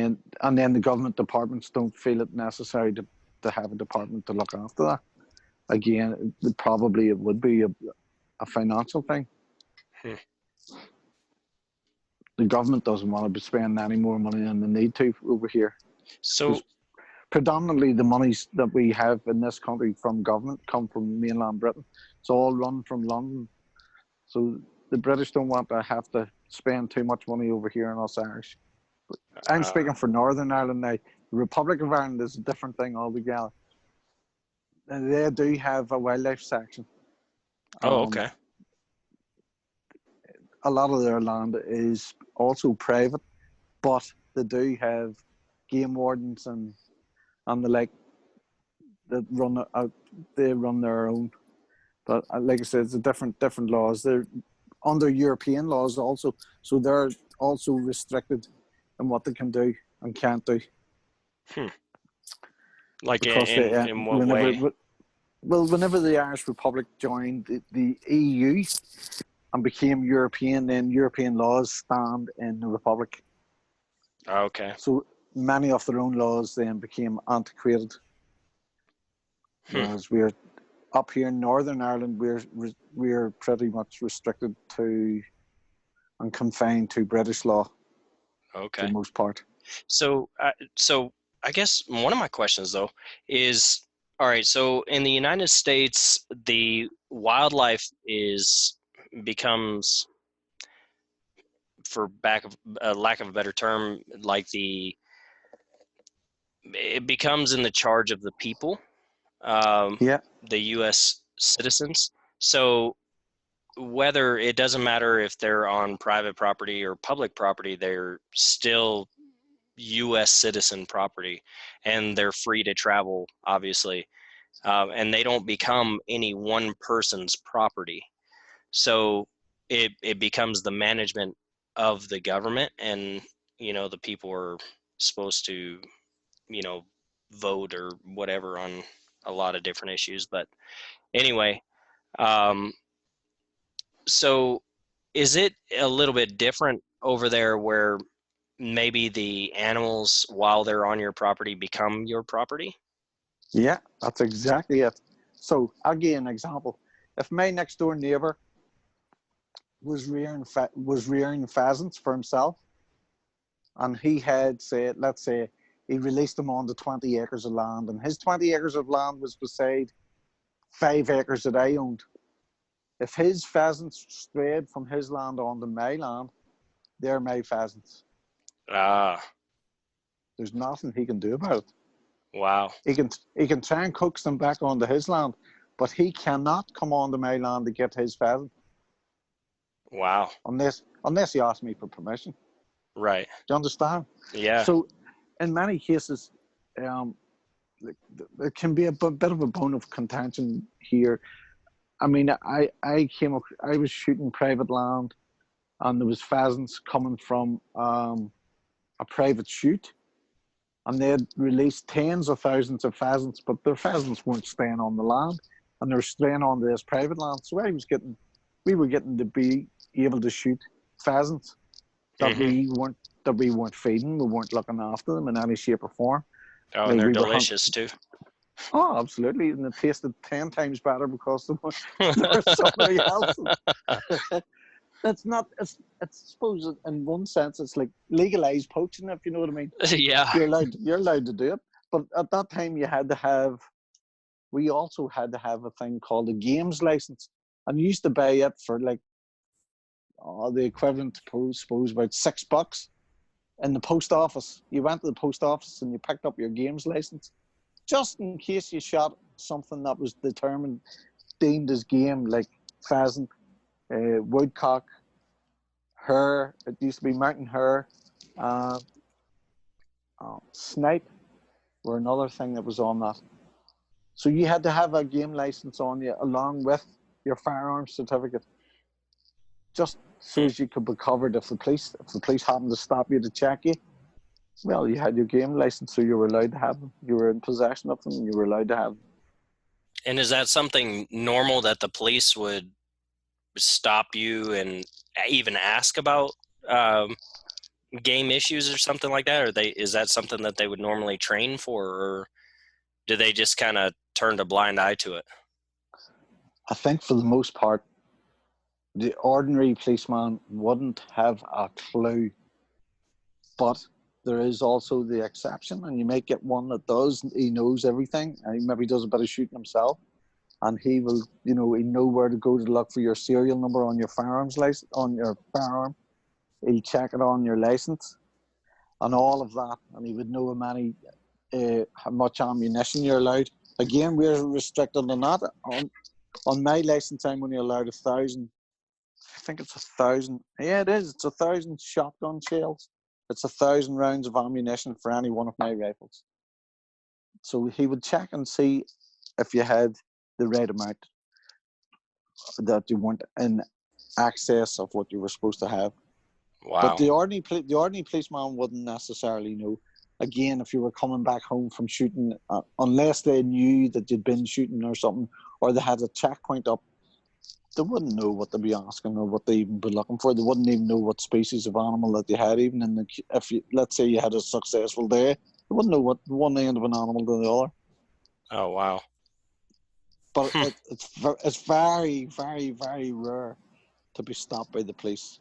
And then the government departments don't feel it necessary to have a department to look after that. Again, it would be a financial thing. Hmm. The government doesn't want to be spending any more money than they need to over here, So because predominantly the monies that we have in this country from government come from mainland Britain. It's all run from London. So the British don't want to have to spend too much money over here on us Irish. I'm uh, speaking for Northern Ireland now. The Republic of Ireland is a different thing altogether. And they do have a wildlife section. oh, Um, okay. a lot of their land is also private, but they do have game wardens and the like that they run their own. But like I said, it's a different laws. They're under European laws also, so they're also restricted in what they can do and can't do, Hmm. Like because they in what way? whenever the Irish Republic joined the EU and became European, then European laws stand in the Republic. Oh, okay. So many of their own laws then became antiquated. Hmm. Whereas we're up here in Northern Ireland, we're pretty much restricted to and confined to British law for Okay. the most part. So I guess one of my questions though is, all right, so in the United States, the wildlife becomes, for back of lack of a better term, like it becomes in the charge of the people, um, Yeah, the U.S. citizens. So whether it doesn't matter if they're on private property or public property, they're still U.S. citizen property, and they're free to travel, obviously, and they don't become any one person's property. So it becomes the management of the government, and the people are supposed to vote or whatever on a lot of different issues. But anyway, um, so is it a little bit different over there where maybe the animals, while they're on your property, become your property? Yeah, that's exactly it. So I'll give you an example. If my next door neighbour was rearing pheasants for himself, and he had said, let's say, he released them onto 20 acres of land, and his 20 acres of land was beside 5 acres that I owned. If his pheasants strayed from his land onto my land, they're my pheasants. Ah, There's nothing he can do about it. wow. He can try and coax them back onto his land, but he cannot come onto my land to get his pheasant Wow. unless he asks me for permission. Right. Do you understand? Yeah. So, in many cases, um, there can be a bit of a bone of contention here. I mean, I was shooting private land, and there was pheasants coming from a private shoot, and they had released tens of thousands of pheasants, but their pheasants weren't staying on the land, and they're staying on this private land. So we were getting to be able to shoot pheasants that Mm-hmm. we weren't feeding, we weren't looking after them in any shape or form. Oh, and Like they're we were hunting. delicious too. Oh, absolutely, and it tasted 10 times better because they're somebody else's. It's not. It's I suppose in one sense it's like legalized poaching, if you know what I mean. Yeah. You're allowed to do it, but at that time you had to have. We also had to have a thing called a games license, and you used to buy it for like the equivalent to suppose about $6 in the post office. You went to the post office and you picked up your games license, just in case you shot something that was deemed as game, like pheasant, woodcock, hare. It used to be mountain hare, uh, snipe were another thing that was on that. So you had to have a game license on you along with your firearms certificate, just so Hmm. as you could be covered if the police happened to stop you to check you. Well, you had your game license, so you were allowed to have them. You were in possession of them, and you were allowed to have them. And is that something normal that the police would stop you and even ask about um, game issues or something like that? Or is that something that they would normally train for, or do they just kind of turn a blind eye to it? I think for the most part, the ordinary policeman wouldn't have a clue. But there is also the exception, and you might get one that does. He knows everything, and he maybe does a bit of shooting himself, and he will, he know where to go to look for your serial number on your firearms license, on your firearm. He'll check it on your license and all of that, and he would know how much ammunition you're allowed. Again, we're restricted on that. On my license, I'm only allowed 1,000. I think it's 1,000. Yeah, it is. It's 1,000 shotgun shells. It's 1,000 rounds of ammunition for any one of my rifles. So he would check and see if you had the right amount, that you weren't in excess of what you were supposed to have. But Wow. the ordinary policeman wouldn't necessarily know. Again, if you were coming back home from shooting, unless they knew that you'd been shooting or something, or they had a checkpoint up, they wouldn't know what they'd be asking or what they even be looking for. They wouldn't even know what species of animal that you had. Even if you, let's say you had a successful day, they wouldn't know what one end of an animal to the other. Oh, wow. But it's very, very, very rare to be stopped by the police.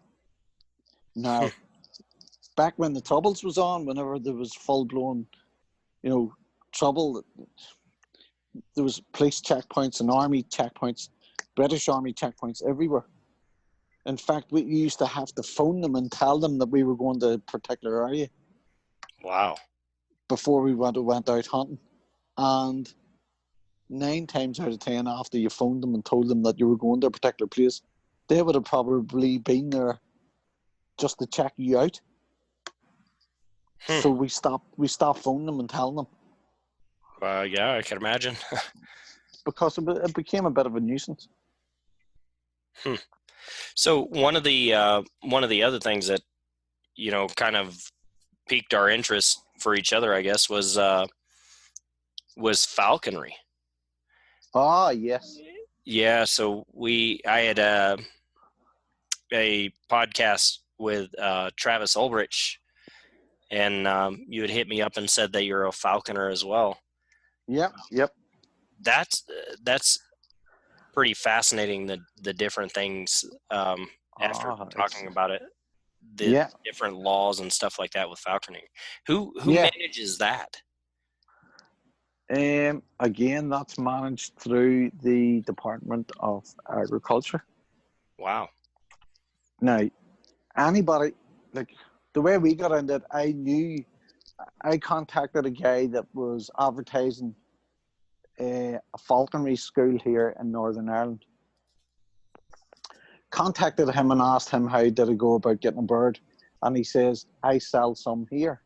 Now, back when the Troubles was on, whenever there was full blown, trouble, there was police checkpoints and army checkpoints, British Army checkpoints everywhere. In fact, we used to have to phone them and tell them that we were going to a particular area Wow. before we went out hunting. And 9 times out of 10, after you phoned them and told them that you were going to a particular place, they would have probably been there just to check you out. So we stopped phoning them and telling them Yeah, I can imagine. because it became a bit of a nuisance. So one of the other things that kind of piqued our interest for each other, I guess, was falconry. Ah, yes. Yeah, so I had a podcast with Travis Ulrich, and you had hit me up and said that you're a falconer as well. Yep. That's pretty fascinating, the different things after talking about it, the Yeah, different laws and stuff like that with falconing. Who yeah. manages that? Again, that's managed through the Department of Agriculture. Wow. Now, anybody, like, the way we got into it, I contacted a guy that was advertising a falconry school here in Northern Ireland. Contacted him and asked him how did it go about getting a bird, and he says, I sell some here.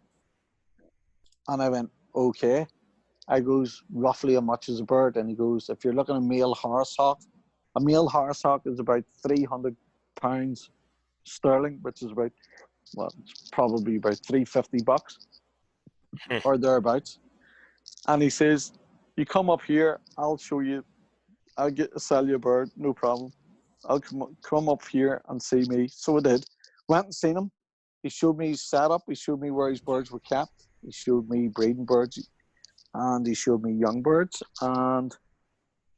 And I went, okay. I goes, roughly how much is a bird? And he goes, if you're looking at a male horsehawk is about £300 sterling, which is about, well, it's probably about $350 or thereabouts. And he says, you come up here, I'll show you, sell you a bird, no problem. I'll come up here and see me. So I did. Went and seen him. He showed me his setup. He showed me where his birds were kept. He showed me breeding birds, and he showed me young birds. And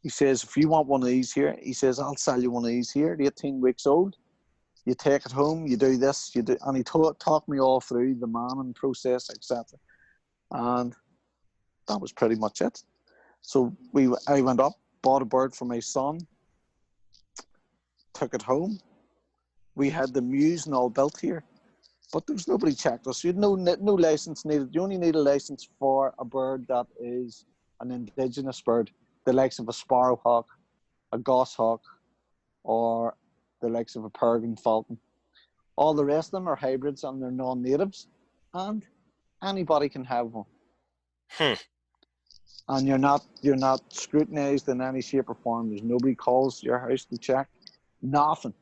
he says, if you want one of these here, he says, I'll sell you one of these here, 18 weeks old. You take it home, you do this, you do, and he talked me all through the manning process, etc. And that was pretty much it. So I went up, bought a bird for my son, took it home. We had the mews and all built here, but there was nobody checked us. You had no license needed. You only need a license for a bird that is an indigenous bird, the likes of a sparrowhawk, a goshawk, or the likes of a peregrine falcon. All the rest of them are hybrids and they're non-natives, and anybody can have one. And you're not scrutinized in any shape or form. There's nobody calls your house to check. Nothing.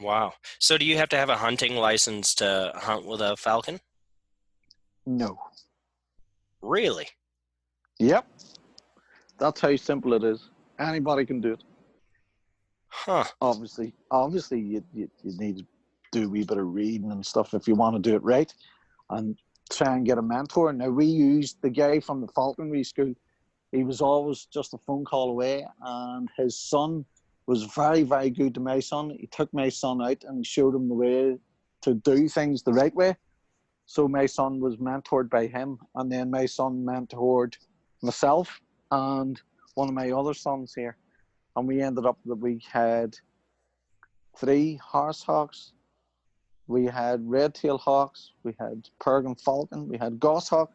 Wow. So do you have to have a hunting license to hunt with a falcon? No. Really? Yep. That's how simple it is. Anybody can do it. Huh. Obviously, you need to do a wee bit of reading and stuff if you want to do it right, and try and get a mentor. Now, we used the guy from the falconry school. He was always just a phone call away, and his son was very, very good to my son. He took my son out and showed him the way to do things the right way. So my son was mentored by him, and then my son mentored myself and one of my other sons here. And we ended up that we had 3 horsehawks, we had red-tailed hawks, we had peregrine falcon, we had goshawk,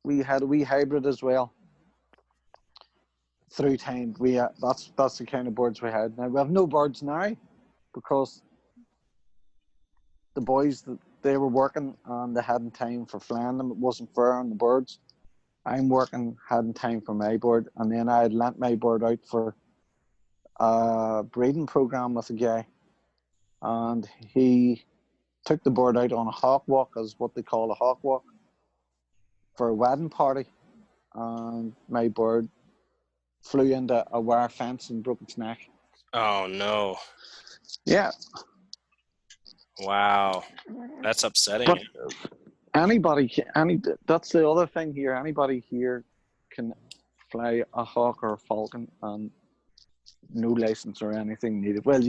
we had a wee hybrid as well. Through time, that's the kind of birds we had. Now we have no birds now because the boys they were working and they hadn't time for flying them. It wasn't fair on the birds. I'm working, hadn't time for my bird, and then I had lent my bird out for a breeding program with a guy, and he took the bird out on a hawk walk, as what they call a hawk walk, for a wedding party, and my bird flew into a wire fence and broke its neck. Oh no. Yeah. Wow. That's upsetting. But that's the other thing here. Anybody here can fly a hawk or a falcon, and no license or anything needed. Well,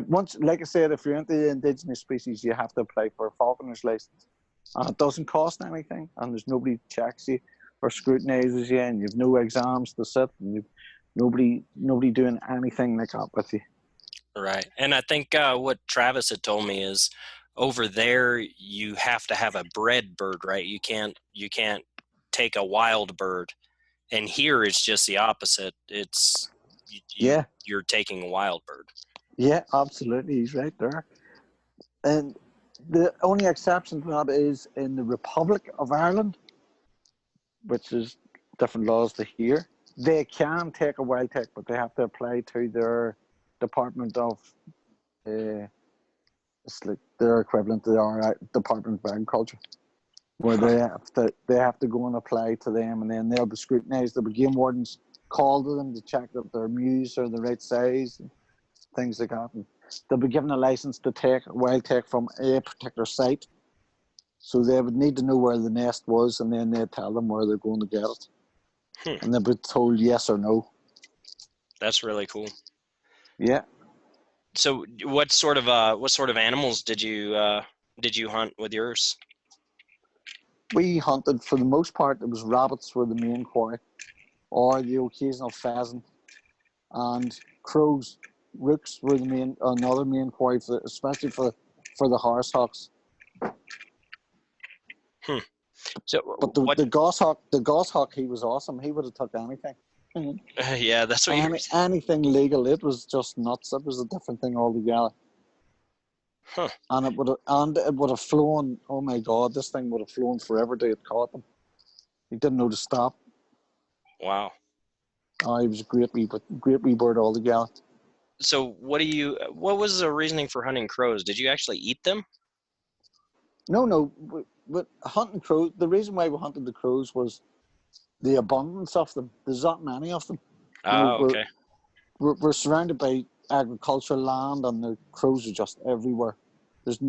once, like I said, if you're into the indigenous species, you have to apply for a falconer's license, and it doesn't cost anything, and there's nobody checks you or scrutinizes you, and you've no exams to sit, and you've nobody doing anything like that with you. Right. And I think what Travis had told me is over there you have to have a bred bird, right? You can't take a wild bird. And here it's just the opposite. It's you're taking a wild bird. Yeah, absolutely. He's right there. And The only exception to that is in the Republic of Ireland, which is different laws to here. They can take a wild take, but they have to apply to their Department of, it's like their equivalent to our Department of Agriculture, where Huh. they have to go and apply to them, and then they'll be scrutinised. The game wardens call to them to check that their mews are the right size, and things like that. And they'll be given a license to take a wild take from a particular site. So they would need to know where the nest was, and then they'd tell them where they're going to get it. Hmm. And they'd be told yes or no. That's really cool. Yeah. So what sort of animals did you hunt with yours? We hunted, for the most part, it was rabbits were the main quarry, or the occasional pheasant, and crows. Rooks were another main quarry, especially for the horsehawks. Hmm. So But what? the goshawk, he was awesome. He would have took anything. Yeah, that's what you're. Anything legal. It was just nuts. It was a different thing altogether. Huh. And it would have flown. Oh my God, this thing would have flown forever till it caught them. He didn't know to stop. Wow. Oh, he was a great wee bird altogether. So what was the reasoning for hunting crows? Did you actually eat them? No. But hunting crows. The reason why we hunted the crows was the abundance of them. There's not many of them. You know, Oh, okay. we're surrounded by agricultural land, and the crows are just everywhere. There's,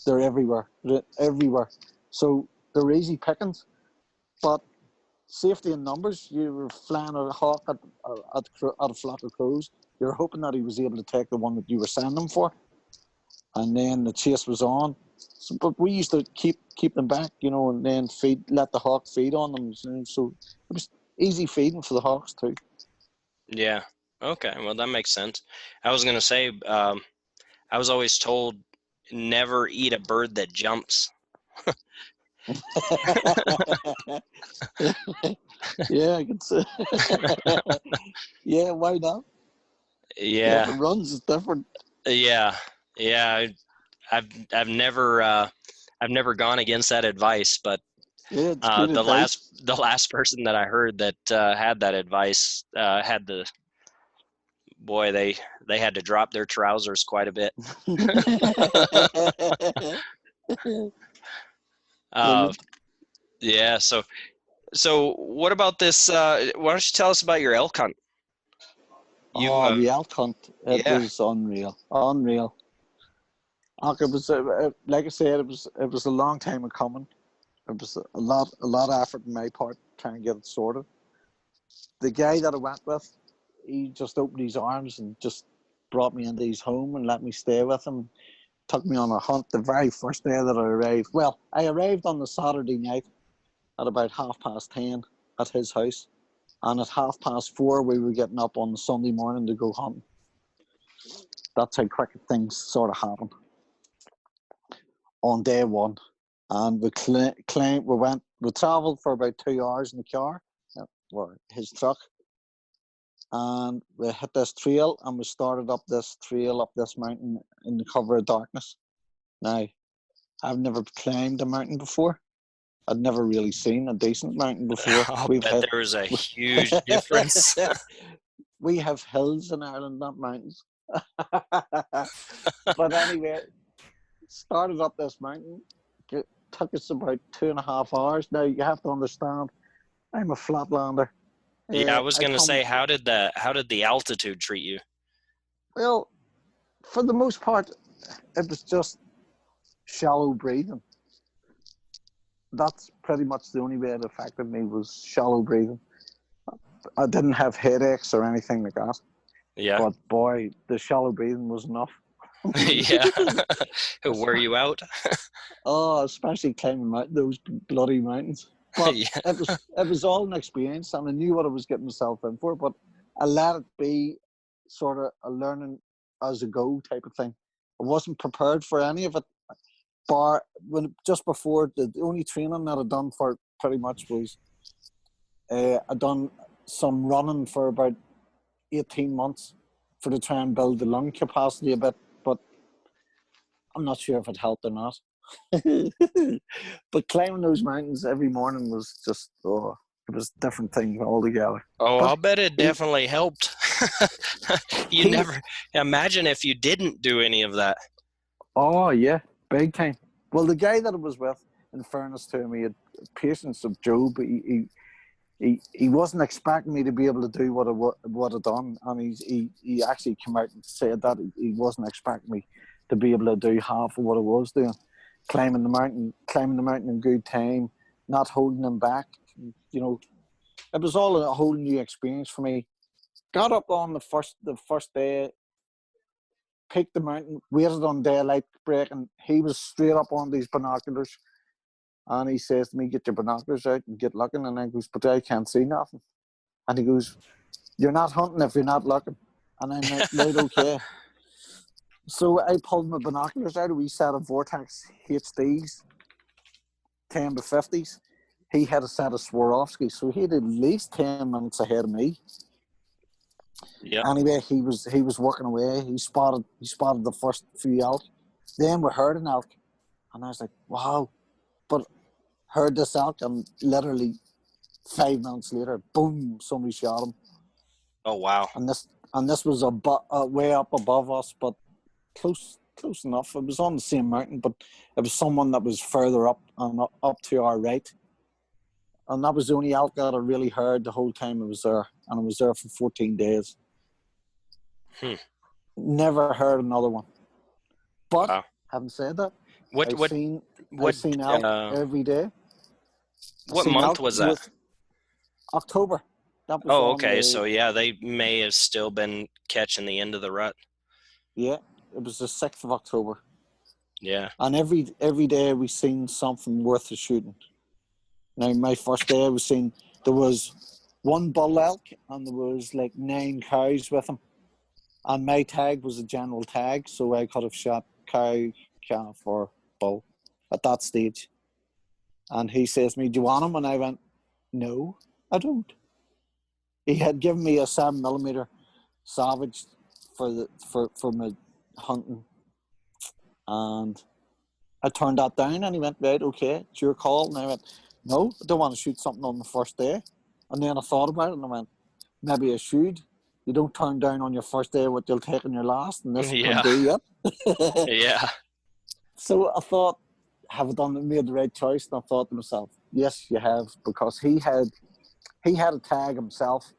they're everywhere. They're everywhere. So they're easy pickings, but safety in numbers. You were flying a hawk at a flock of crows. You're hoping that he was able to take the one that you were sending him for, and then the chase was on. So, but we used to keep them back, and then let the hawk feed on them. So it was easy feeding for the hawks too. Yeah. Okay. Well, that makes sense. I was gonna say, I was always told never eat a bird that jumps. Yeah, I can say. Yeah, why not? Yeah, if Yeah. it runs, it's different. Yeah. Yeah. I've never gone against that advice, but Yeah, it's good advice. the last person that I heard that had that advice had the boy they had to drop their trousers quite a bit. Uh, Brilliant. yeah. So what about this? Why don't you tell us about your elk hunt? You Oh, the elk hunt. It yeah. was unreal. Unreal. It was, like I said, it was a long time coming. It was a lot of effort on my part trying to get it sorted. The guy that I went with, he just opened his arms and just brought me into his home and let me stay with him. Took me on a hunt the very first day that I arrived. Well, I arrived on the Saturday night at about 10:30 at his house, and at 4:30 we were getting up on the Sunday morning to go hunting. That's how quick things sort of happen on day one. And we travelled for about 2 hours in the car, well, his truck, and we hit this trail, and we started up this trail up this mountain in the cover of darkness. Now, I've never climbed a mountain before. I'd never really seen a decent mountain before. I'll We've bet hit there was a huge difference. we have hills in Ireland, not mountains. But anyway, started up this mountain. It took us about 2.5 hours. Now you have to understand, I'm a flatlander. Yeah, I was I gonna come say, how did the altitude treat you? well, for the most part, it was just shallow breathing. That's pretty much the only way it affected me was shallow breathing. I didn't have headaches or anything like that. Yeah. But boy, the shallow breathing was enough. Yeah. Were you out? Oh, especially climbing those bloody mountains. But Yeah. it was all an experience, and I knew what I was getting myself in for. But I let it be sort of a learning as a go type of thing. I wasn't prepared for any of it. Bar when just before the only training that I'd done for pretty much was I'd done some running for about 18 months to try and build the lung capacity a bit. But I'm not sure if it helped or not. But climbing those mountains every morning was just, it was a different thing altogether. Oh, But I'll bet it he, definitely helped. You he, never imagine if you didn't do any of that. oh yeah, big time. Well, the guy that I was with, in fairness to him, he had patience of Job. He wasn't expecting me to be able to do what I done, and he actually came out and said that he wasn't expecting me to be able to do half of what I was doing, climbing the mountain in good time, not holding him back. You know, it was all a whole new experience for me. Got up on the first day, peaked the mountain, waited on daylight break, and he was straight up on these binoculars. And he says to me, "Get your binoculars out and get looking." And I goes, "But I can't see nothing." And he goes, "You're not hunting if you're not looking." And I'm like, "Right, okay." So I pulled my binoculars out. We set of Vortex HDs, 10 to 50s. He had a set of Swarovski, so he had at least 10 minutes ahead of me. Yep. Anyway, he was working away. He spotted the first few elk. Then we heard an elk, and I was like, "Wow!" But heard this elk, and literally 5 minutes later, boom! Somebody shot him. Oh, wow. And this was way up above us, but close enough. It was on the same mountain, but it was someone that was further up and up to our right. And that was the only elk that I really heard the whole time I was there, and I was there for 14 days. Hmm. Never heard another one. But Wow. having said that, What I've what seen what elk every day. I've what seen month elk was that? with October. That was Oh, on okay. the So yeah, they may have still been catching the end of the rut. yeah. It was the 6th of October, Yeah. and every day we seen something worth the shooting. Now, my first day, I was seeing there was one bull elk and there was like 9 cows with him. And my tag was a general tag, so I could have shot cow, calf, or bull at that stage. And he says to me, "Do you want him?" And I went, "No, I don't." He had given me a 7mm Savage for my hunting, and I turned that down, and he went, "Right, okay, it's your call." And I went, "No, I don't want to shoot something on the first day." And then I thought about it, and I went, "Maybe I should." You don't turn down on your first day what you'll take on your last, and this can Yeah. do it. Yeah. So I thought, have I made the right choice? And I thought to myself, yes, you have, because he had a tag himself,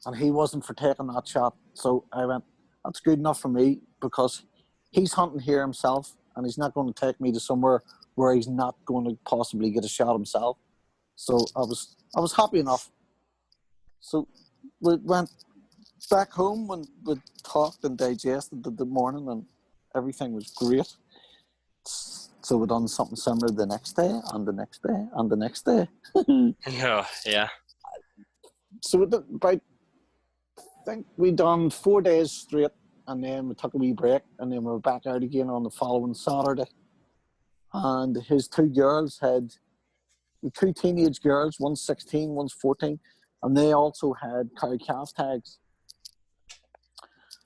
and he wasn't for taking that shot. So I went, that's good enough for me, because he's hunting here himself, and he's not going to take me to somewhere where he's not going to possibly get a shot himself. So I was happy enough. So we went back home and we talked and digested the morning, and everything was great. So we done something similar the next day, and the next day, and the next day. Oh, yeah. So about, I think we done 4 days straight, and then we took a wee break, and then we were back out again on the following Saturday. And his 2 girls had 2 teenage girls, one's 16, one's 14, and they also had cow calf tags.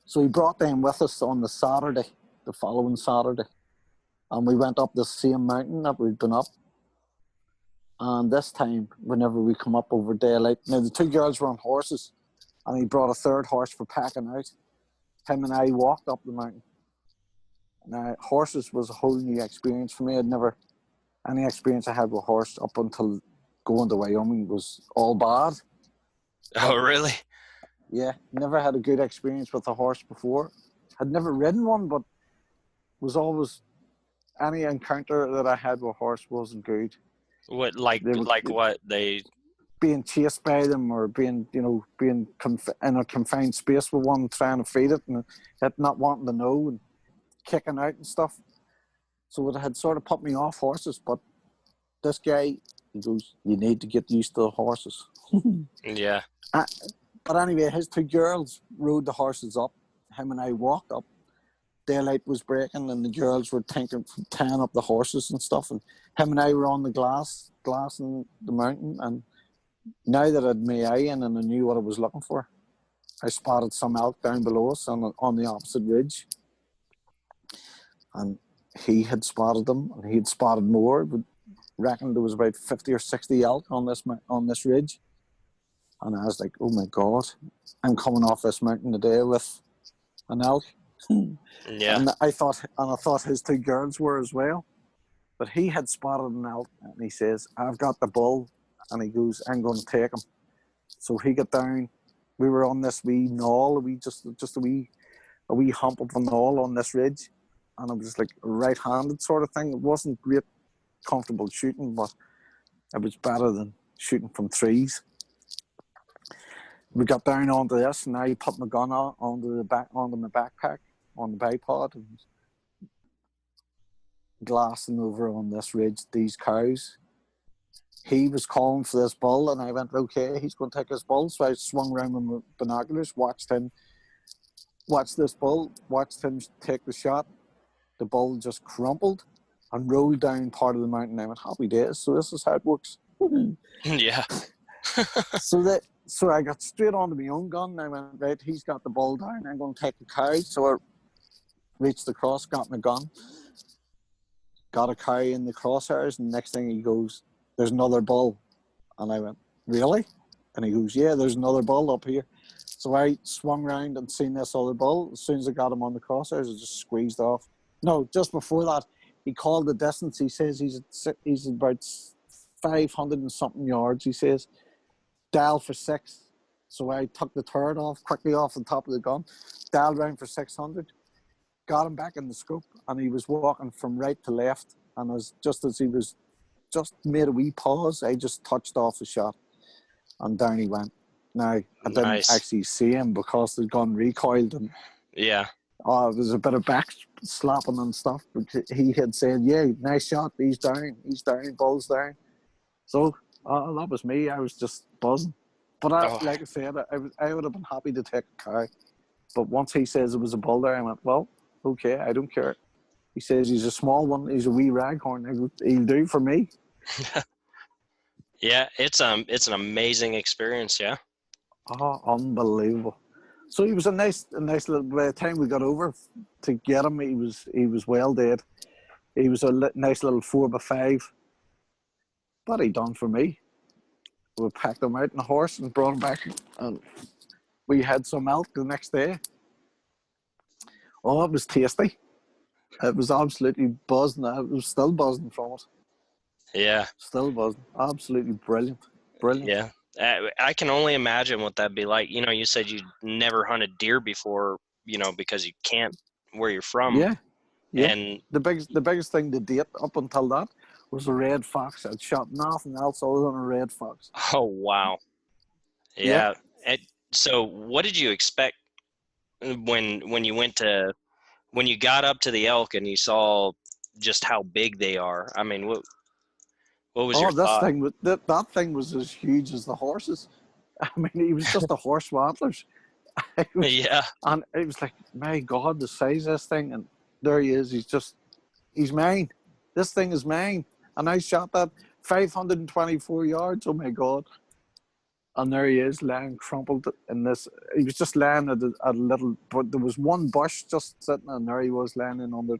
So he brought them with us on the Saturday, the following Saturday. And we went up the same mountain that we'd been up. And this time, whenever we come up over daylight, now the 2 girls were on horses, and he brought a 3rd horse for packing out. Him and I walked up the mountain. Now, horses was a whole new experience for me. Any experience I had with horse up until going to Wyoming was all bad. Oh, really? Yeah, never had a good experience with a horse before. Had never ridden one, but was always, any encounter that I had with a horse wasn't good. What They were what they? being chased by them, or being in a confined space with one, trying to feed it, and it not wanting to know, and kicking out and stuff. So it had sort of put me off horses. But this guy, he goes, "You need to get used to the horses." Yeah. But anyway, his 2 girls rode the horses up. Him and I walked up. Daylight was breaking, and the girls were tying up the horses and stuff. And him and I were on the glassing the mountain. And now that I had my eye in and I knew what I was looking for, I spotted some elk down below us on the opposite ridge. and he had spotted them, and he had spotted more. But reckoned there was about 50 or 60 elk on this ridge, and I was like, "Oh my god, I'm coming off this mountain today with an elk." Yeah. And I thought his two girls were as well. But he had spotted an elk, and he says, "I've got the bull," and he goes, "I'm going to take him." So he got down. We were on this wee knoll, just a wee hump of a knoll on this ridge, and it was like a right-handed sort of thing. It wasn't great, comfortable shooting, but it was better than shooting from trees. We got down onto this, and I put my gun onto my backpack on the bipod, and glassing over on this ridge these cows. He was calling for this bull, and I went, "Okay, he's going to take his bull." So I swung around with my binoculars, watched this bull, watched him take the shot. The bull just crumpled and rolled down part of the mountain. I went, "Happy days." So this is how it works. Yeah. So I got straight onto my own gun, and I went, "Right, he's got the bull down. I'm going to take the cow." So I reached across, got my gun, got a cow in the crosshairs, and the next thing he goes, "There's another bull." And I went, "Really?" And he goes, "Yeah, there's another bull up here." So I swung round and seen this other bull. As soon as I got him on the crosshairs, I just squeezed off. No, just before that, he called the distance. He says he's about 500 and something yards. He says, "Dial for 6." So I took the turret quickly off the top of the gun, dialed round for 600, got him back in the scope, and he was walking from right to left. And as he was just made a wee pause, I just touched off the shot, and down he went. Now, I didn't Nice. actually see him because the gun recoiled, and Yeah. there was a bit of back slapping and stuff. But he had said, "Yeah, nice shot. He's down. Bull's down." So that was me. I was just buzzing. But Oh, like I said, I would have been happy to take a cow. But once he says it was a bull there, I went, "Well, okay, I don't care." He says he's a small one. He's a wee raghorn. He'll do for me. yeah. It's an amazing experience. Yeah. Oh, unbelievable. So he was a nice little. By the time we got over to get him, he was well dead. He was a nice little 4x5. But he done for me. We packed him out in a horse and brought him back, and we had some milk the next day. Oh, it was tasty. It was absolutely buzzing. I was still buzzing from it. Yeah. Still buzzing. Absolutely brilliant. Brilliant. Yeah. I can only imagine what that'd be like. You know, you said you never hunted deer before, because you can't where you're from. Yeah, yeah. And The biggest thing to date up until that was a red fox. I'd shot nothing else other than a red fox. oh, wow. Yeah. Yeah. So what did you expect when you got up to the elk and you saw just how big they are? I mean, what was your Oh, thought? that thing was as huge as the horses. I mean, he was just a horse for antlers. Yeah. And it was like, my God, the size of this thing. And there he is. He's mine. This thing is mine. And I shot that 524 yards. Oh my God. And there he is, lying crumpled in this. He was just lying at a little, but there was one bush just sitting, and there he was lying in under.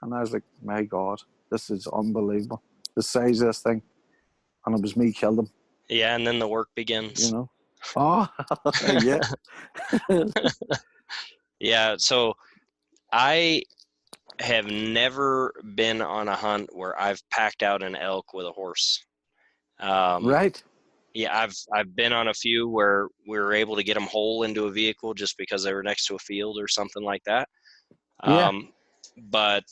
And I was like, my God, this is unbelievable. The size of this thing. And it was me killed him, Yeah, and then the work you begins. know. Oh, yeah. Yeah, so I have never been on a hunt where I've packed out an elk with a horse. Um, Right. yeah, I've been on a few where we were able to get them whole into a vehicle just because they were next to a field or something like that. Yeah. But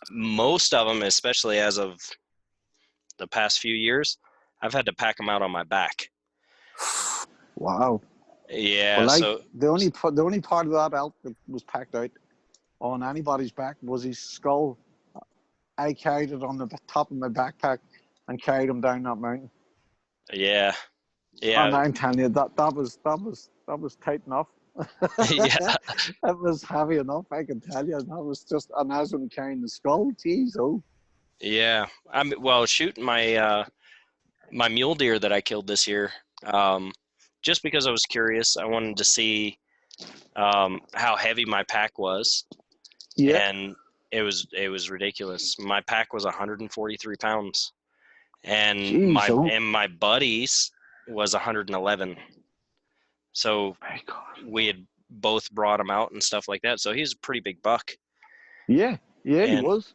most of them, especially as of the past few years, I've had to pack them out on my back. Wow. Yeah, Well, so the only part of that elk that was packed out on anybody's back was his skull. I carried it on the top of my backpack and carried him down that mountain. yeah, And yeah, I'm telling you, that was tight enough. yeah, It was heavy enough, I can tell you. That was just, and I was only carrying the skull. Jeez, oh. yeah. Well, shooting my mule deer that I killed this year, just because I was curious. I wanted to see how heavy my pack was, Yeah. and it was ridiculous. My pack was 143 pounds, and Jeez, oh my buddy's was 111. So my God. we had both brought him out and stuff like that. So he's a pretty big buck. Yeah, yeah, he And was.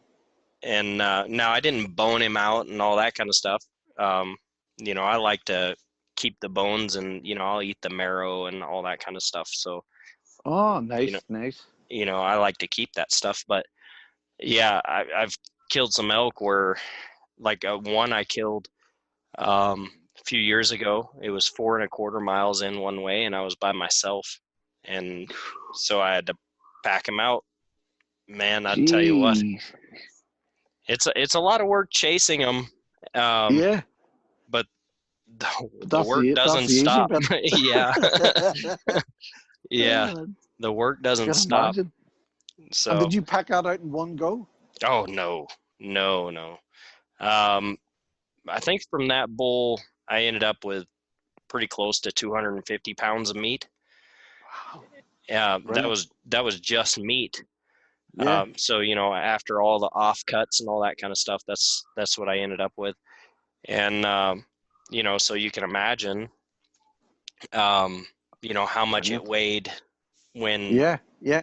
now I didn't bone him out and all that kind of stuff. I like to keep the bones, and I'll eat the marrow and all that kind of stuff. So Oh, you know, nice, nice. I like to keep that stuff. But yeah, I've killed some elk where, like, one I killed a few years ago. It was 4.25 miles in one way, and I was by myself, and so I had to pack him out. Man, I tell you what, Jeez. it's a lot of work chasing them, Yeah, but but the work that's doesn't the easy stop. bit. Yeah, yeah, I the work doesn't can stop. imagine. And So, did you pack that out in one go? oh no, no, no. Um, I think from that bull, I ended up with pretty close to 250 pounds of meat. Wow, That brilliant. was just meat. Yeah, So after all the offcuts and all that kind of stuff, that's what I ended up with. And so you can imagine, how much it brilliant. weighed when Yeah, yeah,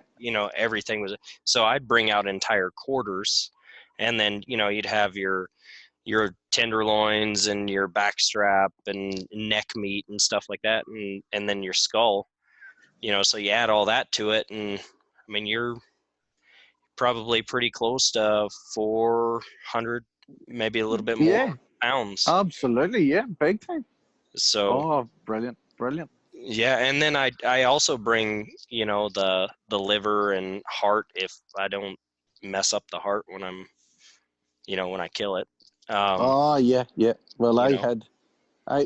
everything was. So I'd bring out entire quarters, and then you'd have your tenderloins and your backstrap and neck meat and stuff like that, and then your skull. So you add all that to it, and I mean you're probably pretty close to 400, maybe a little bit more yeah. pounds. Absolutely, yeah, big time. So Oh, brilliant, brilliant. yeah, and then I also bring the liver and heart if I don't mess up the heart when I'm when I kill it. Um, Oh, yeah, yeah. Well, you know,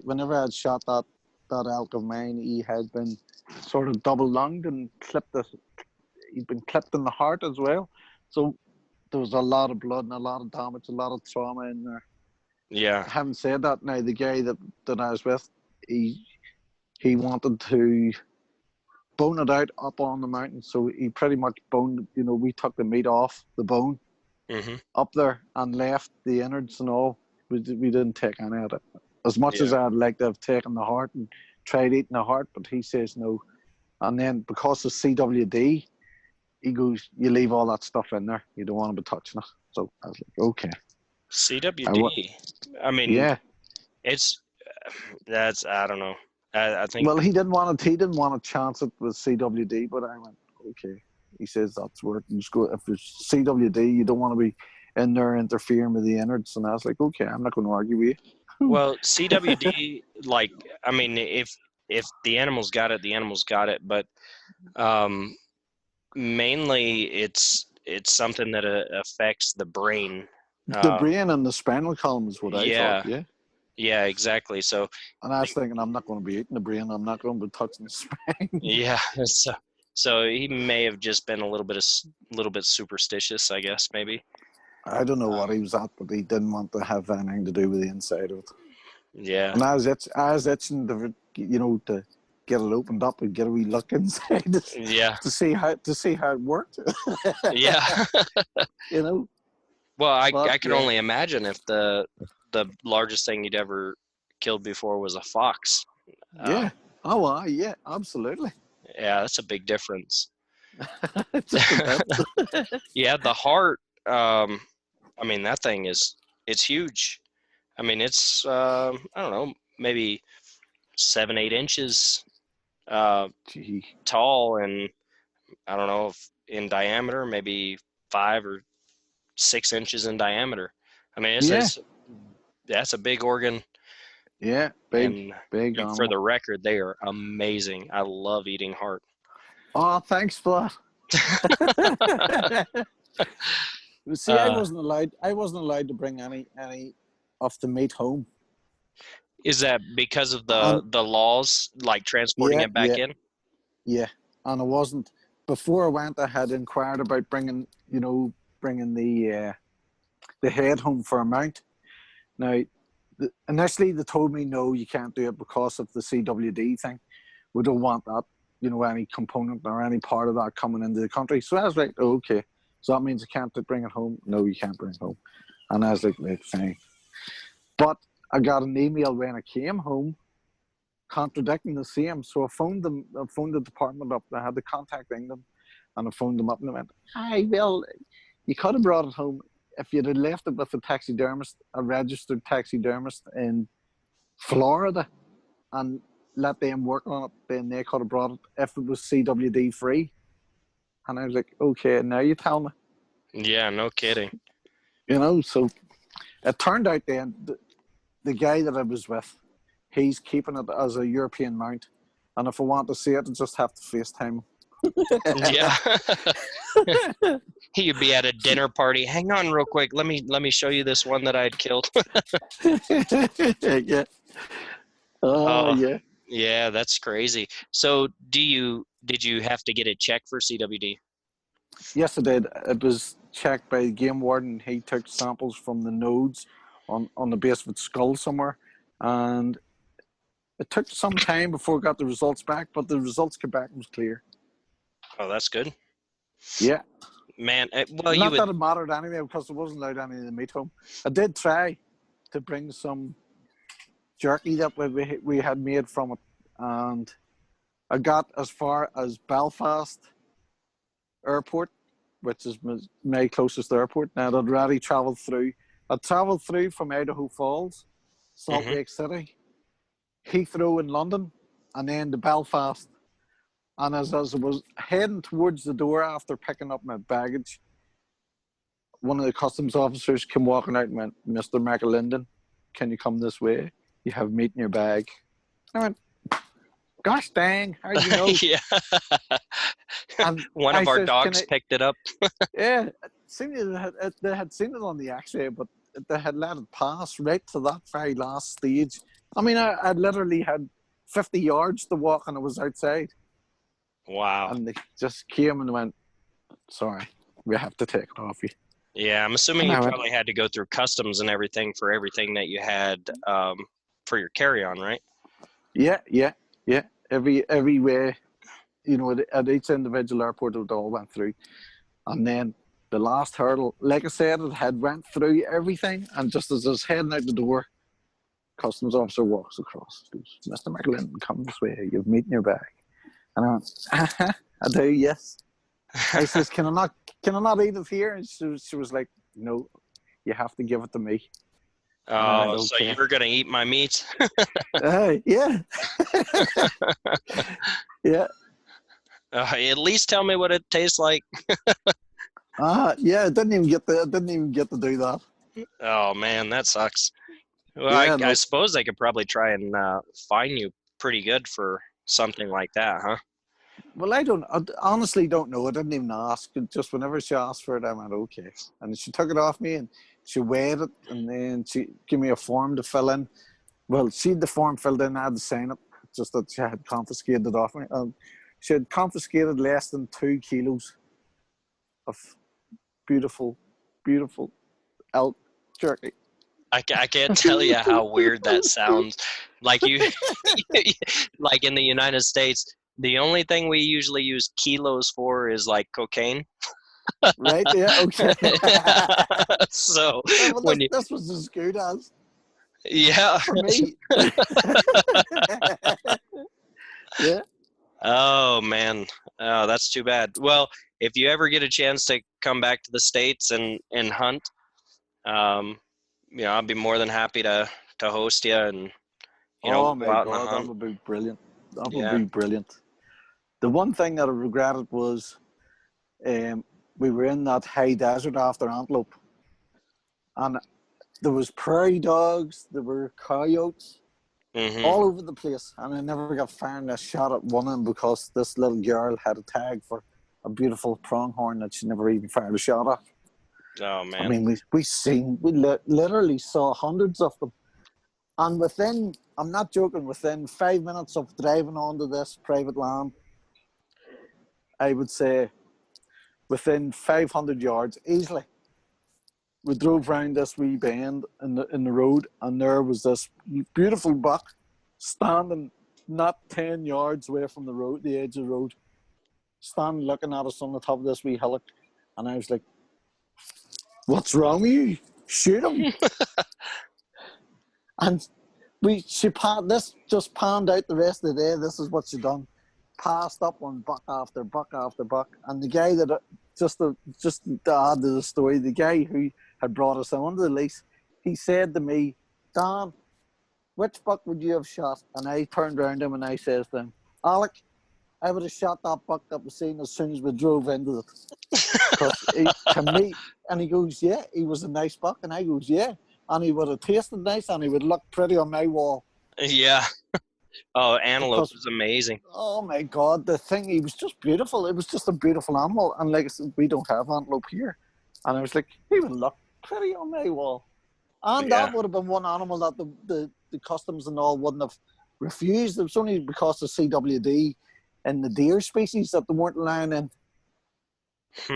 whenever I had shot that elk of mine, he had been sort of double lunged and he'd been clipped in the heart as well. So there was a lot of blood and a lot of damage, a lot of trauma in there. yeah, Having said that, now the guy that I was with, he he wanted to bone it out up on the mountain, so he pretty much boned. We took the meat off the bone hmm up there and left the innards and all. We didn't take any of it. As much as yeah, I'd like to have taken the heart and tried eating the heart, but he says no. And then because of CWD, he goes, "You leave all that stuff in there. You don't want to be touching it." So I was like, "Okay." I went, CWD. I mean, yeah. it's that's I don't know. I think Well, he didn't want to. He didn't want to chance it with CWD, but I went, "Okay." He says that's where you just go. If it's CWD, you don't want to be in there interfering with the innards. And I was like, "Okay, I'm not going to argue with you." well CWD, like, I mean, if the animal's got it, the animal's got it, but um, mainly it's something that affects the brain. The Um, brain and the spinal column is what I thought. yeah, Yeah. yeah, exactly. So And I was thinking, I'm not going to be eating the brain. I'm not going to be touching the spine. yeah, so he may have just been a little bit superstitious, I guess, maybe. I don't know what Um, he was at, but he didn't want to have anything to do with the inside of it. yeah, And I was itching to get it opened up and get a wee look inside yeah, to see how it worked. yeah. you know, Well, but I could yeah, only imagine if the largest thing you'd ever killed before was a fox. yeah. Oh, well, yeah, absolutely. Yeah, that's a big difference. Just a bit. Yeah, the heart. I mean, that thing it's huge. I mean, it's I don't know, maybe 7, 8 inches Gee. tall, and I don't know if in diameter, maybe 5 or 6 inches in diameter. I mean, Yeah, that's a big organ, yeah, and big for animal. the record, they are amazing. I love eating heart. Oh, thanks for that. See, uh, I wasn't allowed to bring any of the meat home. is that because of And the laws, like transporting yeah, it back yeah, in? yeah. And I wasn't before I went. I had inquired about bringing the head home for a mount. Now, initially they told me no, you can't do it because of the CWD thing. We don't want that, any component or any part of that coming into the country. So I was like, oh, okay. So that means I can't bring it home. No, you can't bring it home. And I was like, fine. But I got an email when I came home contradicting the same. So I phoned them. I phoned the department up. I had to contact England, and I phoned them up, and they went, "Hi, well, you could have brought it home if you'd have left it with a taxidermist, a registered taxidermist in Florida, and let them work on it. Then they could have brought it if it was CWD free." And I was like, "Okay, now you tell me." Yeah, no kidding. So it turned out then the guy that I was with, he's keeping it as a European mount, and if I want to see it, I just have to FaceTime. Yeah. You'd be at a dinner party. Hang on real quick. Let me show you this one that I had killed. Yeah. Oh, yeah. Yeah, that's crazy. So did you have to get it checked for CWD? Yes, I did. It was checked by the game warden. He took samples from the nodes on the base of its skull somewhere, and it took some time before I got the results back, but the results came back and was clear. Oh, that's good. Yeah. Man, well, you Not would. that it mattered anyway, because there wasn't allowed any of the meat home. I did try to bring some jerky that we had made from it, and I got as far as Belfast Airport, which is my closest airport. Now, I'd already travelled through. I'd travelled through from Idaho Falls, Salt Mhm. Lake City, Heathrow in London, and then to Belfast. And as I was heading towards the door after picking up my baggage, one of the customs officers came walking out and went, "Mr. McAlindin, can you come this way? You have meat in your bag." I went, "Gosh dang, how'd you know?" Yeah. And One I of our says, "Can dogs I?" picked it up. Yeah, they had seen it on the X-ray, but they had let it pass right to that very last stage. I mean, I literally had 50 yards to walk, and I was outside. Wow. And they just came and went, "Sorry, we have to take it off you." Yeah, I'm assuming And you I went, probably had to go through customs and everything for everything that you had for your carry-on, right? "Yeah, yeah, yeah." Every way, at each individual airport, it all went through. And then the last hurdle, like I said, it had went through everything. And just as I was heading out the door, customs officer walks across. He goes, "Mr. McAlindin, come this way. You've meat in your bag." And I went, "I do, yes." I says, can I not eat it here?" And she was like, "No, you have to give it to me." And I went, Oh, so you "Okay." were gonna eat my meat? Yeah. Yeah. At least tell me what it tastes like. Yeah, I didn't even get to do that. Oh man, that sucks. Well, Yeah, I no. suppose they could probably try and fine you pretty good for something like that, huh? Well, I honestly don't know. I didn't even ask. Just whenever she asked for it, I went, "Okay." And she took it off me and she weighed it, and then she gave me a form to fill in. Well, she had the form filled in, I had to sign it, just that she had confiscated it off me. She had confiscated less than 2 kilos of beautiful, beautiful elk jerky. I can't tell you how weird that sounds. Like like in the United States, the only thing we usually use kilos for is like cocaine. Right? Yeah, okay. So Yeah, well, when you, this was as good as yeah. for me. Yeah. Oh man, oh that's too bad. Well, if you ever get a chance to come back to the States and hunt, um, I'd be more than happy to host you and Oh go my out on a God, that hunt. would be brilliant. That would Yeah. be brilliant. The one thing that I regretted was we were in that high desert after antelope, and there was prairie dogs, there were coyotes, Mhm. all over the place, and I never got fired a shot at one of them because this little girl had a tag for a beautiful pronghorn that she never even fired a shot at. Oh I man. mean, we literally saw hundreds of them, and I'm not joking, within 5 minutes of driving onto this private land, I would say within 500 yards easily, we drove round this wee bend in the road, and there was this beautiful buck standing not 10 yards away from the edge of the road, standing looking at us on the top of this wee hillock. And I was like, What's wrong with you? Shoot him. And this just panned out the rest of the day. This is what she done. Passed up on buck after buck after buck. And the guy that, just to add to the story, the guy who had brought us on to the lease, he said to me, Dan, which buck would you have shot? And I turned around him and I says to him, Alec, I would have shot that buck that was seen as soon as we drove into it. Because to me, and he goes, yeah, he was a nice buck. And I goes, yeah. And he would have tasted nice and he would look pretty on my wall. Yeah. Oh, antelope Because, is amazing. oh my God, the thing, he was just beautiful. It was just a beautiful animal. And like I said, we don't have antelope here. And I was like, he would look pretty on my wall. And Yeah. that would have been one animal that the customs and all wouldn't have refused. It was only because of CWD and the deer species that they weren't allowing in.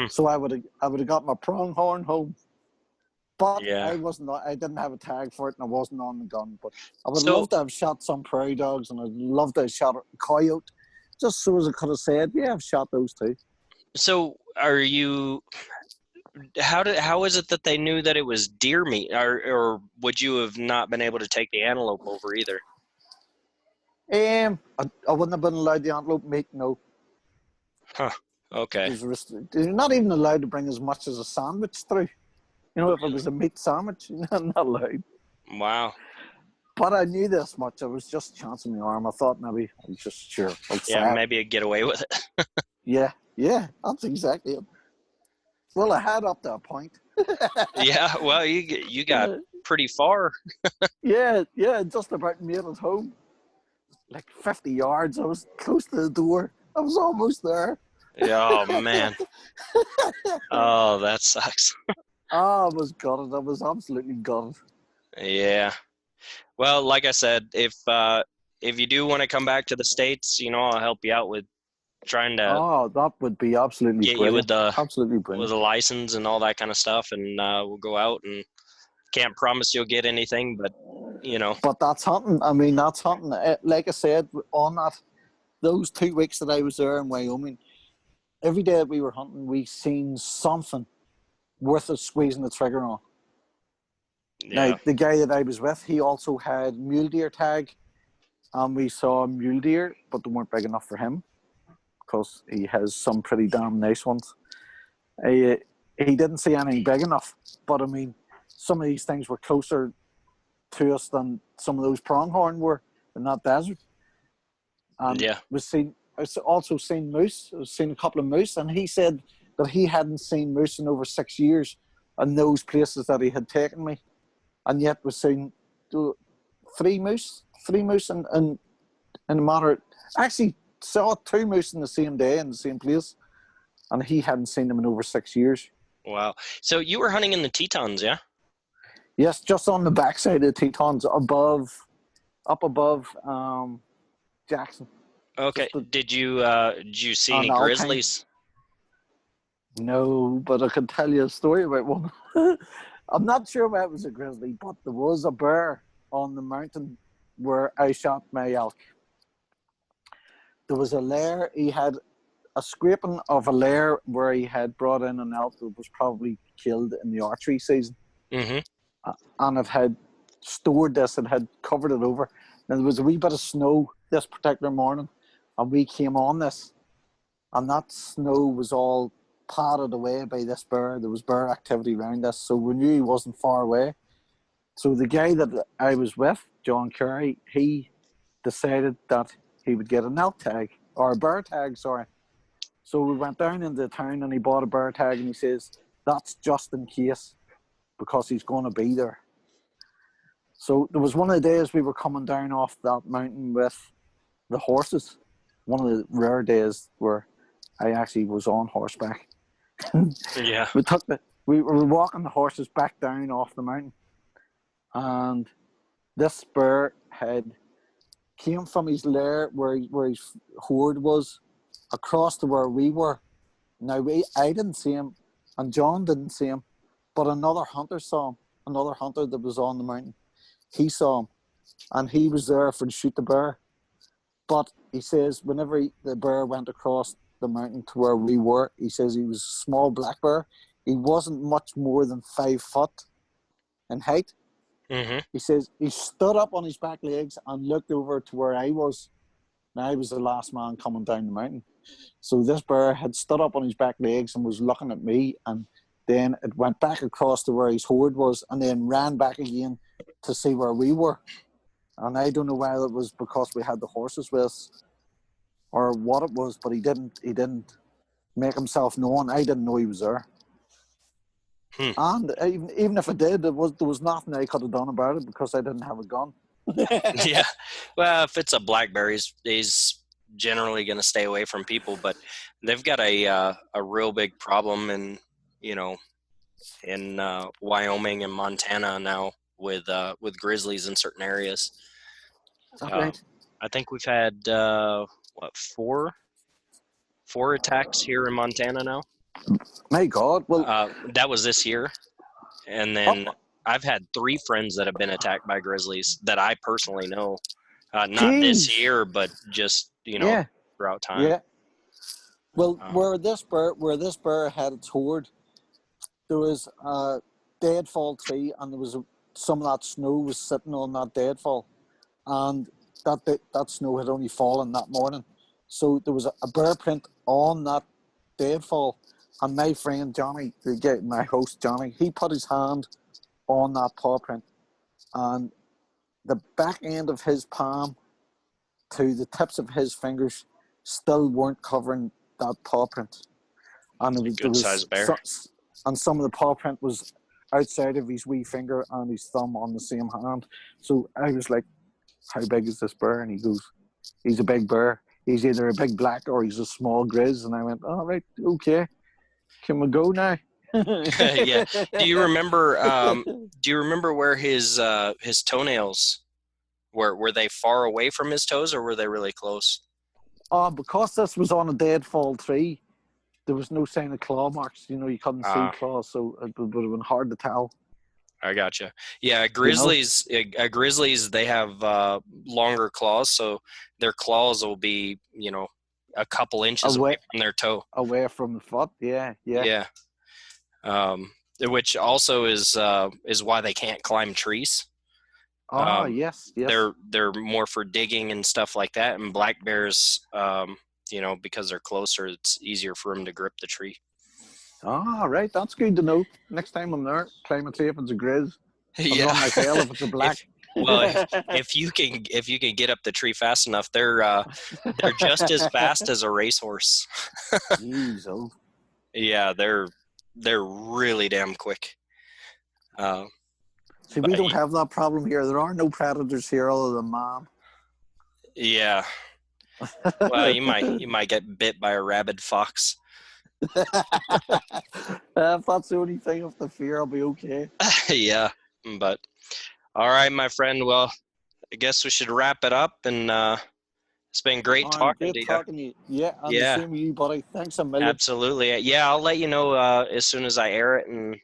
So I would have got my pronghorn home. But Yeah. I didn't have a tag for it and I wasn't on the gun. But I would So- love to have shot some prairie dogs and I'd love to have shot a coyote. Just so as I could have said, yeah, I've shot those too. So are you? How is it that they knew that it was deer meat, or would you have not been able to take the antelope over either? I wouldn't have been allowed the antelope meat, no. Huh. Okay. You're not even allowed to bring as much as a sandwich through. You know, if it was a meat sandwich, you're not allowed. Wow. But I knew this much. I was just chancing my arm. I thought maybe I was just sure. Yeah, maybe I'd get away with it. Yeah, that's exactly it. Well, I had up to a point. Yeah. Well, you got pretty far. Yeah, just about made it home. Like 50 yards. I was close to the door. I was almost there. Oh man. Oh, that sucks. I was gutted. I was absolutely gutted. Yeah. Well, like I said, if you do want to come back to the States, I'll help you out with trying to That would be absolutely get brilliant. you with Absolutely the brilliant. license and all that kind of stuff, and we'll go out, and can't promise you'll get anything, but But that's hunting. I mean, that's hunting. Like I said, on those 2 weeks that I was there in Wyoming, every day that we were hunting, we seen something worth of squeezing the trigger on. yeah. Now, the guy that I was with, he also had mule deer tag, and we saw mule deer, but they weren't big enough for him because he has some pretty damn nice ones. He didn't see anything big enough, but I mean, some of these things were closer to us than some of those pronghorn were in that desert. And Yeah. I also seen moose. I seen a couple of moose, and he said that he hadn't seen moose in over 6 years in those places that he had taken me. And yet we've seen three moose in a matter. Actually, saw 2 moose in the same day in the same place, and he hadn't seen them in over 6 years. Wow. So you were hunting in the Tetons, yeah? Yes, just on the backside of the Tetons, up above Jackson. Okay. Did you see any Alpine. grizzlies? No, but I can tell you a story about one. I'm not sure why it was a grizzly, but there was a bear on the mountain where I shot my elk. There was a lair. He had a scraping of a lair where he had brought in an elk that was probably killed in the archery season. Mm-hmm. And it had stored this and had covered it over. And there was a wee bit of snow this particular morning, and we came on this, and that snow was all patted away by this bear. There was bear activity around this, so we knew he wasn't far away. So the guy that I was with, John Curry, he decided that he would get an elk tag, or a bear tag, sorry. So we went down into town and he bought a bear tag, and he says, that's just in case, because he's going to be there. So there was one of the days we were coming down off that mountain with the horses. One of the rare days where I actually was on horseback. Yeah. We were walking the horses back down off the mountain, and this bear had came from his lair where his hoard was across to where we were. Now I didn't see him, and John didn't see him, but another hunter saw him. Another hunter that was on the mountain, he saw him, and he was there for to shoot the bear. But he says whenever the bear went across the mountain to where we were, he says he was a small black bear. He wasn't much more than 5 foot in height. Mm-hmm. He says he stood up on his back legs and looked over to where I was. Now I was the last man coming down the mountain. So this bear had stood up on his back legs and was looking at me, and then it went back across to where his horde was and then ran back again to see where we were. And I don't know whether it was because we had the horses with us or what it was, but he didn't make himself known. I didn't know he was there. Hmm. And even if I did, there was nothing I could have done about it because I didn't have a gun. Yeah. Well, if it's a black bear, he's generally going to stay away from people, but they've got a real big problem in Wyoming and Montana now with grizzlies in certain areas. Is that right? I think we've had four attacks here in Montana now. My God! Well, that was this year, and then oh, I've had 3 friends that have been attacked by grizzlies that I personally know. Not this geez. year, but just Yeah, throughout time. yeah. Well, where this bear had its horde, there was a deadfall tree, and there was some of that snow was sitting on that deadfall, and that snow had only fallen that morning, so there was a bear print on that deadfall, and my friend Johnny, my host Johnny, he put his hand on that paw print, and the back end of his palm to the tips of his fingers still weren't covering that paw print, and Good sized bear. and some of the paw print was outside of his wee finger and his thumb on the same hand. So I was like, "How big is this bear?" And he goes, "He's a big bear. He's either a big black or he's a small grizz." And I went, "All right, okay, can we go now?" Yeah. Do you remember? Where his toenails were they far away from his toes, or were they really close? Because this was on a deadfall tree, there was no sign of claw marks. You couldn't see claws, so it would have been hard to tell. I gotcha. Yeah, grizzlies. Grizzlies, they have longer claws, so their claws will be, a couple inches away from their toe. Away from the foot. Yeah. Yeah. Which also is why they can't climb trees. Yes. They're more for digging and stuff like that. And black bears, because they're closer, it's easier for them to grip the tree. Right. That's good to know. Next time I'm there, climb a tree if it's a grizz. Yeah. Run like hell if it's a black. If you can get up the tree fast enough, they're just as fast as a racehorse. Jeez, oh. Yeah, they're really damn quick. See, we don't have that problem here. There are no predators here other than man. Yeah. Well, you might get bit by a rabid fox. If that's the only thing of the fear, I'll be okay. Yeah, but all right, my friend. Well, I guess we should wrap it up, and it's been great talking to you. Yeah, and the same with you, buddy. Thanks a million. Absolutely. Yeah, I'll let you know as soon as I air it, and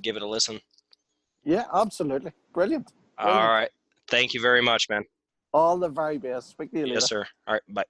give it a listen. Yeah, absolutely. Brilliant. All right. Thank you very much, man. All the very best. Speak to you later. Yes, sir. All right. Bye.